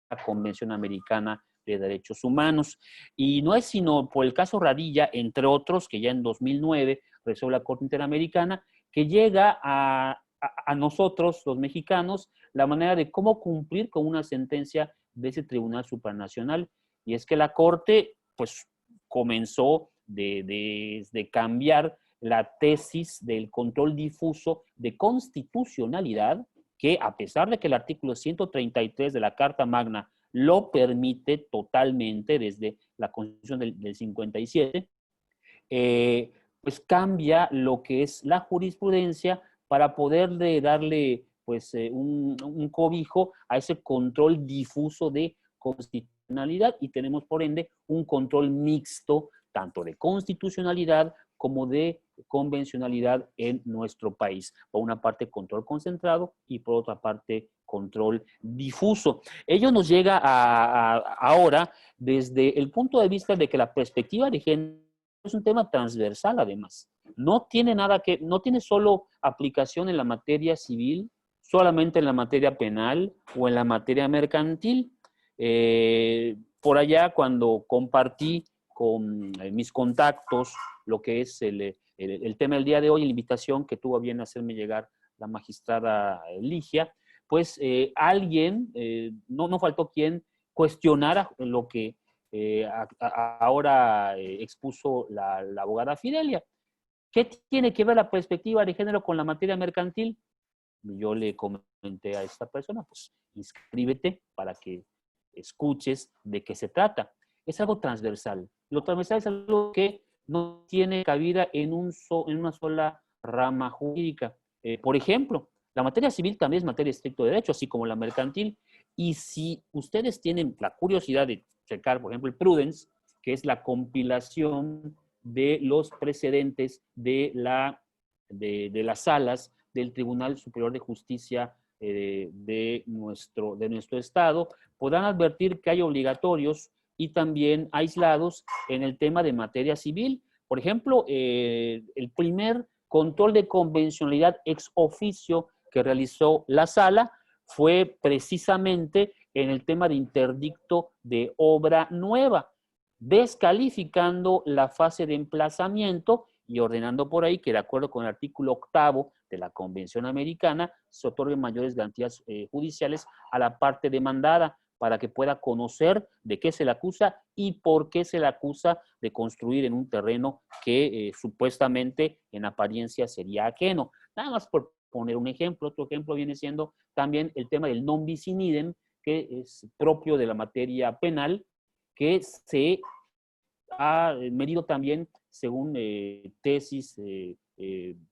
Speaker 4: la Convención Americana de Derechos Humanos. Y no es sino por el caso Radilla, entre otros, que ya en 2009 resuelve la Corte Interamericana, que llega a nosotros, los mexicanos, la manera de cómo cumplir con una sentencia de ese Tribunal Supranacional. Y es que la Corte, pues, comenzó de cambiar la tesis del control difuso de constitucionalidad, que a pesar de que el artículo 133 de la Carta Magna lo permite totalmente desde la Constitución del 57, pues cambia lo que es la jurisprudencia para poder darle pues, un cobijo a ese control difuso de constitucionalidad, y tenemos por ende un control mixto tanto de constitucionalidad como de convencionalidad en nuestro país. Por una parte, control concentrado, y por otra parte, control difuso. Ello nos llega ahora desde el punto de vista de que la perspectiva de género es un tema transversal, además. No tiene solo aplicación en la materia civil, solamente en la materia penal o en la materia mercantil. Por allá, cuando compartí con mis contactos lo que es el tema del día de hoy, la invitación que tuvo a bien hacerme llegar la magistrada Ligia, pues alguien, no faltó quien cuestionara lo que ahora expuso la abogada Fidelia. ¿Qué tiene que ver la perspectiva de género con la materia mercantil? Yo le comenté a esta persona, pues inscríbete para que escuches de qué se trata. Es algo transversal. Lo transversal es algo que no tiene cabida en una sola rama jurídica. Por ejemplo, la materia civil también es materia de estricto derecho, así como la mercantil. Y si ustedes tienen la curiosidad de checar, por ejemplo, el Prudence, que es la compilación de los precedentes de las salas del Tribunal Superior de Justicia de nuestro estado, podrán advertir que hay obligatorios y también aislados en el tema de materia civil. Por ejemplo, el primer control de convencionalidad ex oficio que realizó la sala fue precisamente en el tema de interdicto de obra nueva, descalificando la fase de emplazamiento y ordenando por ahí que, de acuerdo con el artículo 8º de la Convención Americana, se otorguen mayores garantías judiciales a la parte demandada para que pueda conocer de qué se le acusa y por qué se le acusa de construir en un terreno que supuestamente en apariencia sería ajeno. Nada más por poner un ejemplo. Otro ejemplo viene siendo también el tema del non bis in idem, que es propio de la materia penal, que se ha medido también según tesis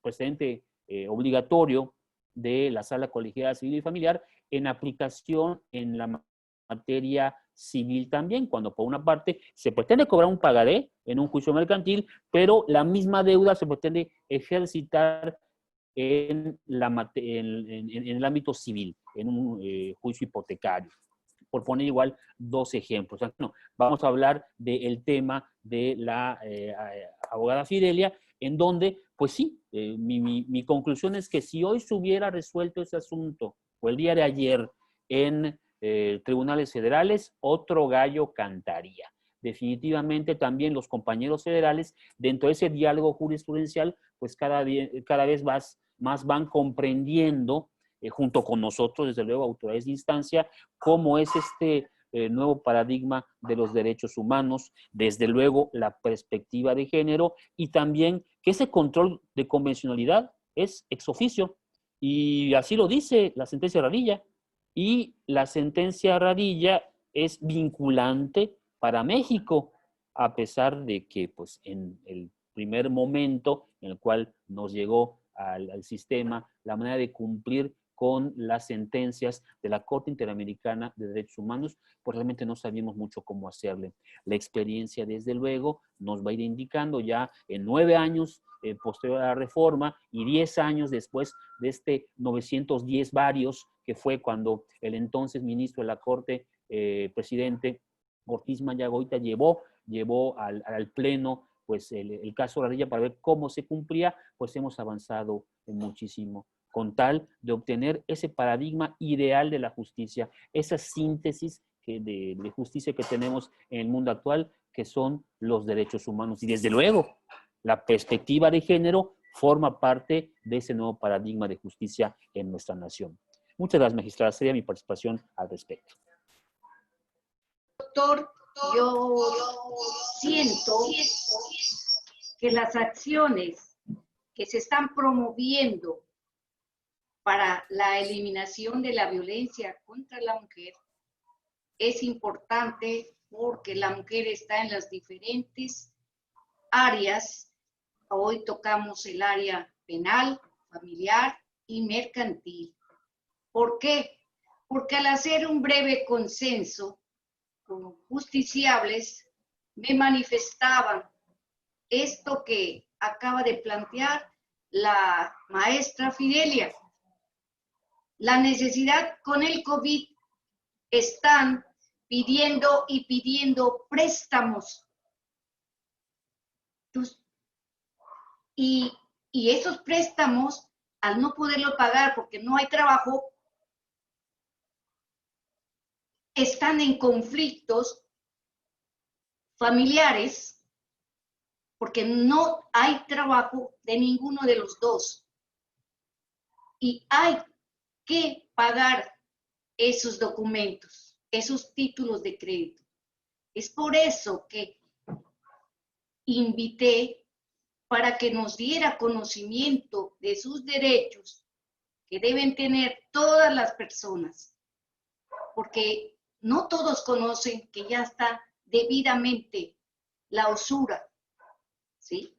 Speaker 4: precedente obligatorio de la Sala Colegiada Civil y Familiar, en aplicación en la materia civil también, cuando por una parte se pretende cobrar un pagaré en un juicio mercantil, pero la misma deuda se pretende ejercitar en el ámbito civil, en un juicio hipotecario. Por poner igual dos ejemplos. Bueno, vamos a hablar del tema de la abogada Fidelia, en donde, pues sí, mi conclusión es que si hoy se hubiera resuelto ese asunto, o el día de ayer, en tribunales federales, otro gallo cantaría. Definitivamente también los compañeros federales, dentro de ese diálogo jurisprudencial, pues cada vez más van comprendiendo, junto con nosotros, desde luego, autoridades de instancia, cómo es este nuevo paradigma de los derechos humanos, desde luego la perspectiva de género, y también que ese control de convencionalidad es ex oficio, y así lo dice la sentencia Radilla, y la sentencia Radilla es vinculante para México, a pesar de que pues, en el primer momento en el cual nos llegó al sistema la manera de cumplir con las sentencias de la Corte Interamericana de Derechos Humanos, pues realmente no sabíamos mucho cómo hacerle. La experiencia, desde luego, nos va a ir indicando ya en 9 años posterior a la reforma y 10 años después de este 910 varios, que fue cuando el entonces ministro de la Corte, presidente Ortiz Mayagoita, llevó al Pleno pues el caso Radilla para ver cómo se cumplía, pues hemos avanzado muchísimo, con tal de obtener ese paradigma ideal de la justicia, esa síntesis de justicia que tenemos en el mundo actual, que son los derechos humanos. Y desde luego, la perspectiva de género forma parte de ese nuevo paradigma de justicia en nuestra nación. Muchas gracias, magistrada. Sería mi participación al respecto.
Speaker 2: Doctor, yo siento que las acciones que se están promoviendo para la eliminación de la violencia contra la mujer es importante porque la mujer está en las diferentes áreas. Hoy tocamos el área penal, familiar y mercantil. ¿Por qué? Porque al hacer un breve consenso con justiciables, me manifestaban esto que acaba de plantear la maestra Fidelia. La necesidad con el COVID, están pidiendo y pidiendo préstamos. Y esos préstamos, al no poderlo pagar porque no hay trabajo, están en conflictos familiares porque no hay trabajo de ninguno de los dos. Y hay que pagar esos documentos, esos títulos de crédito. Es por eso que invité para que nos diera conocimiento de sus derechos que deben tener todas las personas, porque no todos conocen que ya está debidamente la usura, ¿sí?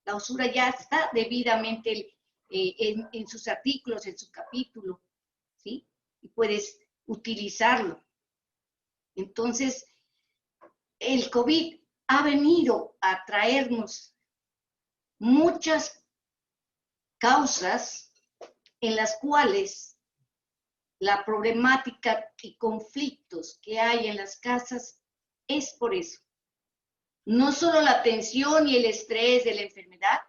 Speaker 2: La usura ya está debidamente en sus artículos, en su capítulo, ¿sí? Y puedes utilizarlo. Entonces, el COVID ha venido a traernos muchas causas en las cuales la problemática y conflictos que hay en las casas es por eso. No solo la tensión y el estrés de la enfermedad,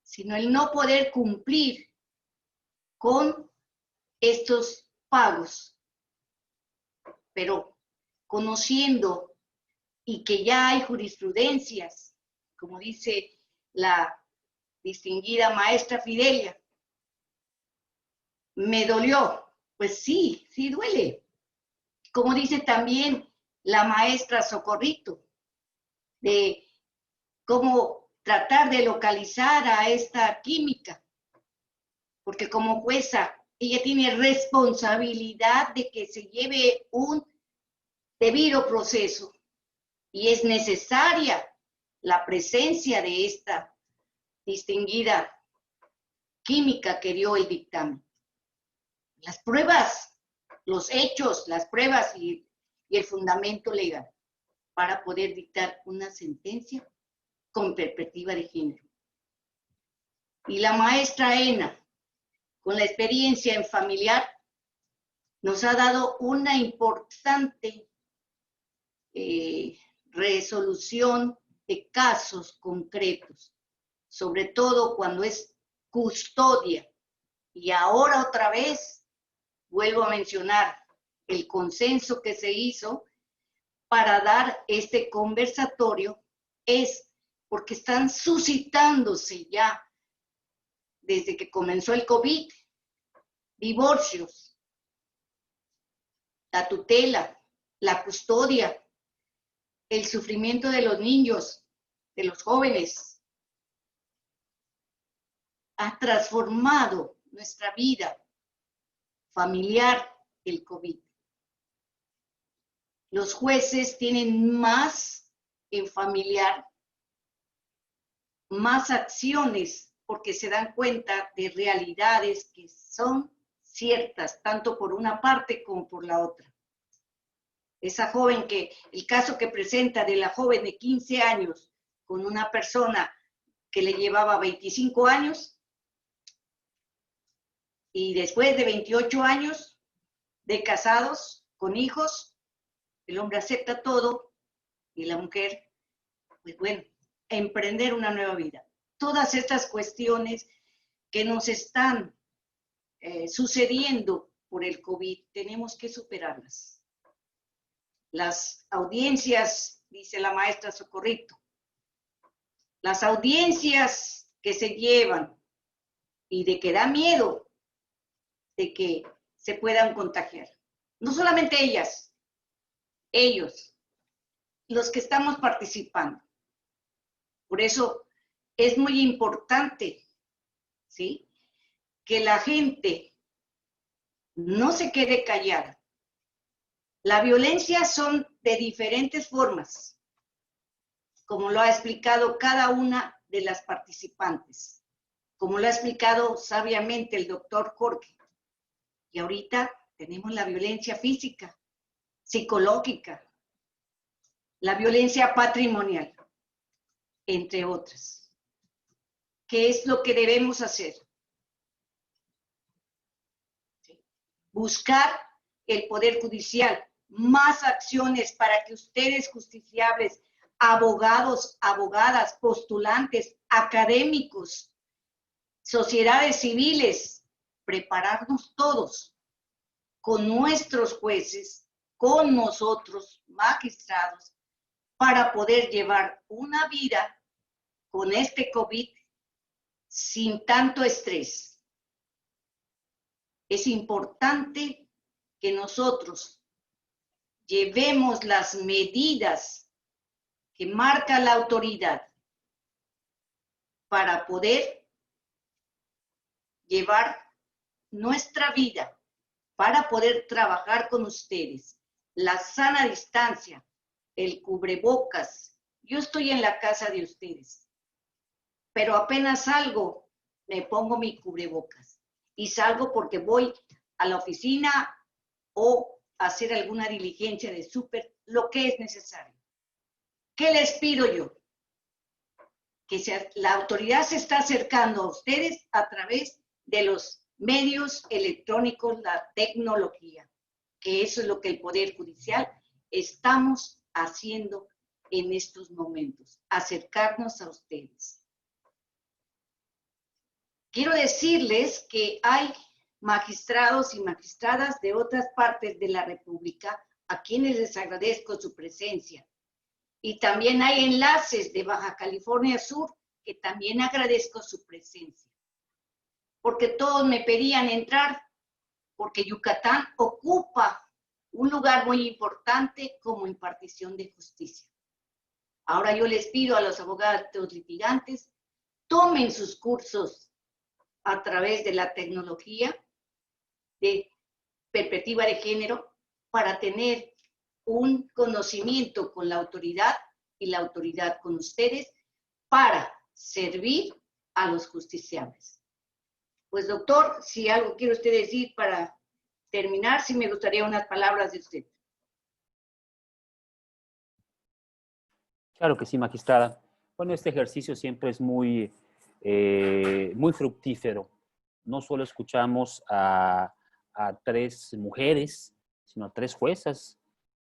Speaker 2: sino el no poder cumplir con estos pagos, pero conociendo y que ya hay jurisprudencias, como dice la distinguida maestra Fidelia, me dolió. Pues sí, sí duele. Como dice también la maestra Socorrito, de cómo tratar de localizar a esta química, porque como jueza ella tiene responsabilidad de que se lleve un debido proceso y es necesaria la presencia de esta distinguida química que dio el dictamen. Las pruebas, los hechos, las pruebas y el fundamento legal para poder dictar una sentencia con perspectiva de género. Y la maestra Ena, con la experiencia en familiar, nos ha dado una importante resolución de casos concretos, sobre todo cuando es custodia. Y ahora otra vez vuelvo a mencionar el consenso que se hizo para dar este conversatorio, es porque están suscitándose ya, desde que comenzó el COVID, divorcios, la tutela, la custodia, el sufrimiento de los niños, de los jóvenes. Ha transformado nuestra vida familiar el COVID. Los jueces tienen más en familiar, más acciones, porque se dan cuenta de realidades que son ciertas, tanto por una parte como por la otra. Esa joven el caso que presenta de la joven de 15 años con una persona que le llevaba 25 años y después de 28 años de casados, con hijos, el hombre acepta todo y la mujer, pues bueno, emprender una nueva vida. Todas estas cuestiones que nos están sucediendo por el COVID, tenemos que superarlas. Las audiencias, dice la maestra Socorrito, las audiencias que se llevan y de que da miedo de que se puedan contagiar. No solamente ellas, ellos, los que estamos participando. Por eso es muy importante, ¿sí?, que la gente no se quede callada. La violencia son de diferentes formas, como lo ha explicado cada una de las participantes, como lo ha explicado sabiamente el doctor Jorge. Y ahorita tenemos la violencia física, psicológica, la violencia patrimonial, entre otras. ¿Qué es lo que debemos hacer? Buscar el Poder Judicial, más acciones para que ustedes, justiciables, abogados, abogadas, postulantes, académicos, sociedades civiles, prepararnos todos con nuestros jueces, con nosotros, magistrados, para poder llevar una vida con este COVID sin tanto estrés. Es importante que nosotros llevemos las medidas que marca la autoridad para poder llevar nuestra vida, para poder trabajar con ustedes. La sana distancia, el cubrebocas. Yo estoy en la casa de ustedes, pero apenas salgo, me pongo mi cubrebocas. Y salgo porque voy a la oficina o a hacer alguna diligencia de súper, lo que es necesario. ¿Qué les pido yo? Que la autoridad se está acercando a ustedes a través de los medios electrónicos, la tecnología, que eso es lo que el Poder Judicial estamos haciendo en estos momentos, acercarnos a ustedes. Quiero decirles que hay magistrados y magistradas de otras partes de la República, a quienes les agradezco su presencia. Y también hay enlaces de Baja California Sur, que también agradezco su presencia. Porque todos me pedían entrar, porque Yucatán ocupa un lugar muy importante como impartición de justicia. Ahora yo les pido a los abogados litigantes, tomen sus cursos a través de la tecnología de perspectiva de género para tener un conocimiento con la autoridad y la autoridad con ustedes para servir a los justiciables. Pues doctor, si algo quiere usted decir para terminar, sí me gustaría unas palabras de usted.
Speaker 4: Claro que sí, magistrada. Bueno, este ejercicio siempre es muy fructífero. No solo escuchamos a 3 mujeres, sino a 3 juezas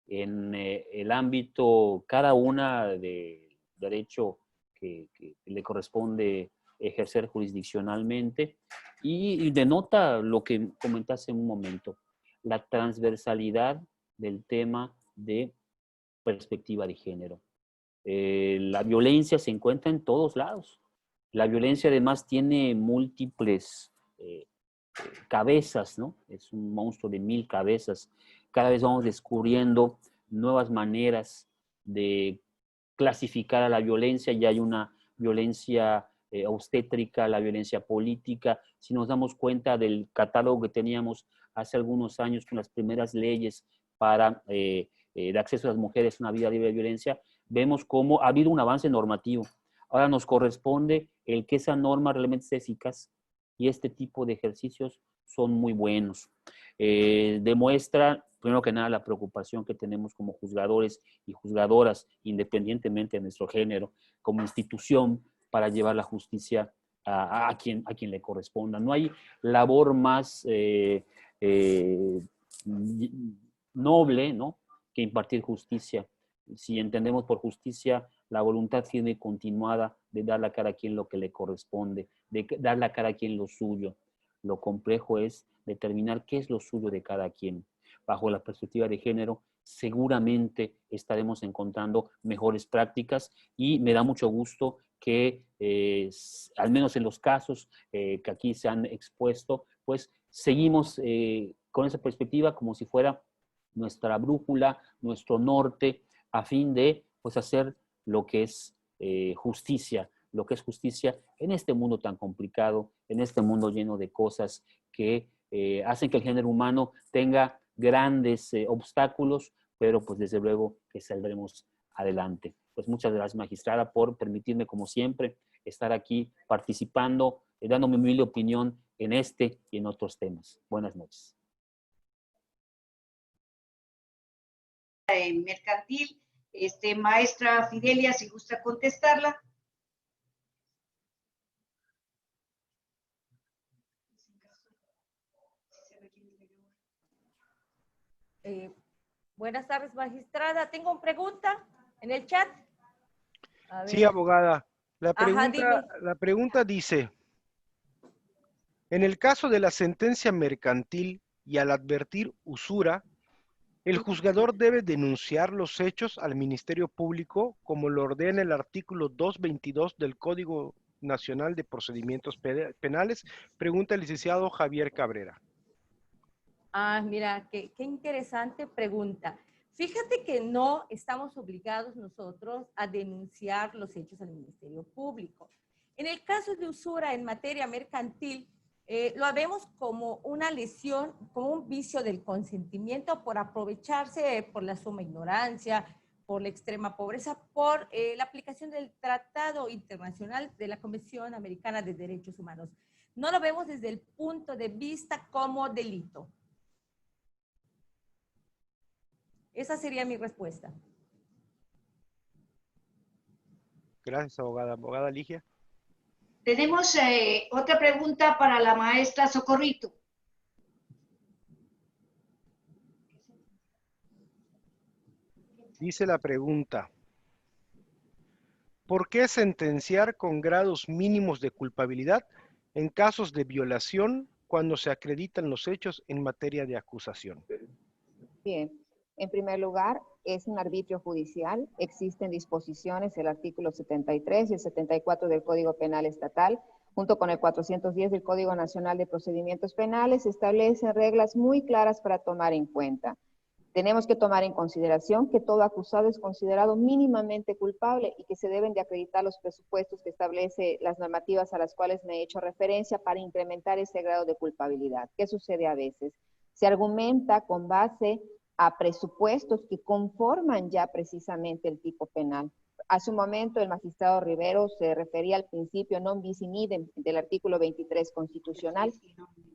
Speaker 4: en el ámbito, cada una de derecho que le corresponde ejercer jurisdiccionalmente, y denota lo que comentaste en un momento, la transversalidad del tema de perspectiva de género. La violencia se encuentra en todos lados. La violencia además tiene múltiples cabezas, ¿no? Es un monstruo de 1000 cabezas. Cada vez vamos descubriendo nuevas maneras de clasificar a la violencia. Ya hay una violencia obstétrica, la violencia política. Si nos damos cuenta del catálogo que teníamos hace algunos años con las primeras leyes para el acceso a las mujeres a una vida libre de violencia, vemos cómo ha habido un avance normativo. Ahora nos corresponde el que esa norma realmente sea eficaz, y este tipo de ejercicios son muy buenos. Demuestra, primero que nada, la preocupación que tenemos como juzgadores y juzgadoras, independientemente de nuestro género, como institución, para llevar la justicia a quien le corresponda. No hay labor más noble, ¿no?, que impartir justicia. Si entendemos por justicia la voluntad firme y continuada de dar la cara a quien lo que le corresponde, de dar la cara a quien lo suyo. Lo complejo es determinar qué es lo suyo de cada quien. Bajo la perspectiva de género, seguramente estaremos encontrando mejores prácticas, y me da mucho gusto que, al menos en los casos que aquí se han expuesto, pues seguimos con esa perspectiva como si fuera nuestra brújula, nuestro norte, a fin de pues hacer lo que es justicia, lo que es justicia en este mundo tan complicado, en este mundo lleno de cosas que hacen que el género humano tenga grandes obstáculos, pero pues desde luego que saldremos adelante. Pues muchas gracias, magistrada, por permitirme, como siempre, estar aquí participando, dando mi humilde opinión en este y en otros temas. Buenas noches.
Speaker 2: Mercantil, maestra Fidelia, si gusta contestarla.
Speaker 6: Buenas tardes, magistrada. Tengo una pregunta en el chat.
Speaker 1: Sí, abogada. La
Speaker 6: Ajá,
Speaker 1: pregunta dice, en el caso de la sentencia mercantil y al advertir usura, el juzgador debe denunciar los hechos al Ministerio Público, como lo ordena el artículo 222 del Código Nacional de Procedimientos Penales. Pregunta el licenciado Javier Cabrera.
Speaker 6: Mira, qué interesante pregunta. Fíjate que no estamos obligados nosotros a denunciar los hechos al Ministerio Público. En el caso de usura en materia mercantil, lo vemos como una lesión, como un vicio del consentimiento por aprovecharse por la suma ignorancia, por la extrema pobreza, por la aplicación del Tratado Internacional de la Convención Americana de Derechos Humanos. No lo vemos desde el punto de vista como delito. Esa sería mi respuesta.
Speaker 1: Gracias, abogada. Abogada Ligia.
Speaker 2: Tenemos otra pregunta para la maestra Socorrito.
Speaker 1: Dice la pregunta, ¿por qué sentenciar con grados mínimos de culpabilidad en casos de violación cuando se acreditan los hechos en materia de acusación.
Speaker 5: Bien, en primer lugar, es un arbitrio judicial. Existen disposiciones, el artículo 73 y el 74 del Código Penal Estatal, junto con el 410 del Código Nacional de Procedimientos Penales, establecen reglas muy claras para tomar en cuenta. Tenemos que tomar en consideración que todo acusado es considerado mínimamente culpable y que se deben de acreditar los presupuestos que establece las normativas a las cuales me he hecho referencia para incrementar ese grado de culpabilidad. ¿Qué sucede a veces? Se argumenta con base a presupuestos que conforman ya precisamente el tipo penal. Hace un momento el magistrado Rivero se refería al principio non bis in idem del artículo 23 constitucional.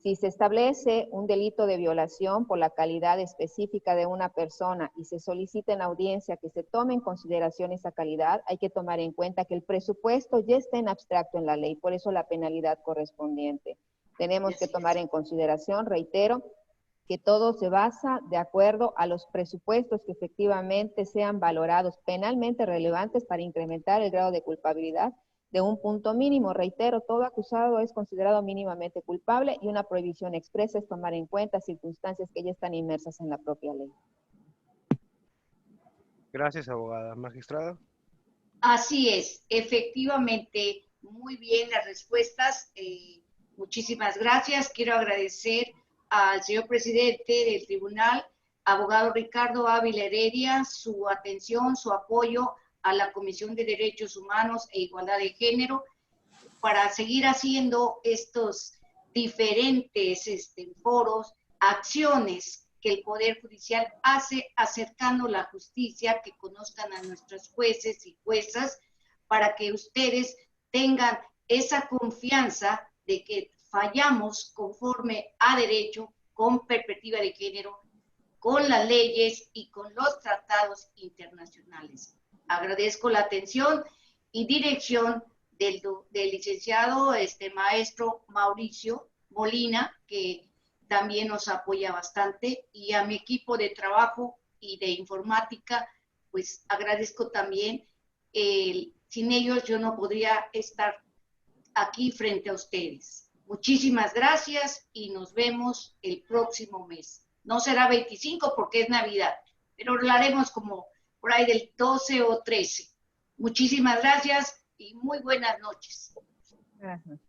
Speaker 5: Si se establece un delito de violación por la calidad específica de una persona y se solicita en audiencia que se tome en consideración esa calidad, hay que tomar en cuenta que el presupuesto ya está en abstracto en la ley, por eso la penalidad correspondiente. Tenemos que tomar en consideración, reitero, que todo se basa de acuerdo a los presupuestos que efectivamente sean valorados penalmente relevantes para incrementar el grado de culpabilidad de un punto mínimo. Reitero, todo acusado es considerado mínimamente culpable y una prohibición expresa es tomar en cuenta circunstancias que ya están inmersas en la propia ley.
Speaker 1: Gracias, abogada. Magistrada.
Speaker 2: Así es, efectivamente, muy bien las respuestas. Muchísimas gracias. Quiero agradecer al señor presidente del tribunal, abogado Ricardo Ávila Heredia, su atención, su apoyo a la Comisión de Derechos Humanos e Igualdad de Género para seguir haciendo estos diferentes foros, acciones que el Poder Judicial hace acercando la justicia, que conozcan a nuestros jueces y juezas, para que ustedes tengan esa confianza de que fallamos conforme a derecho, con perspectiva de género, con las leyes y con los tratados internacionales. Agradezco la atención y dirección del licenciado maestro Mauricio Molina, que también nos apoya bastante, y a mi equipo de trabajo y de informática, pues agradezco también. Sin ellos yo no podría estar aquí frente a ustedes. Muchísimas gracias y nos vemos el próximo mes. No será 25 porque es Navidad, pero lo haremos como por ahí del 12 o 13. Muchísimas gracias y muy buenas noches.
Speaker 5: Gracias.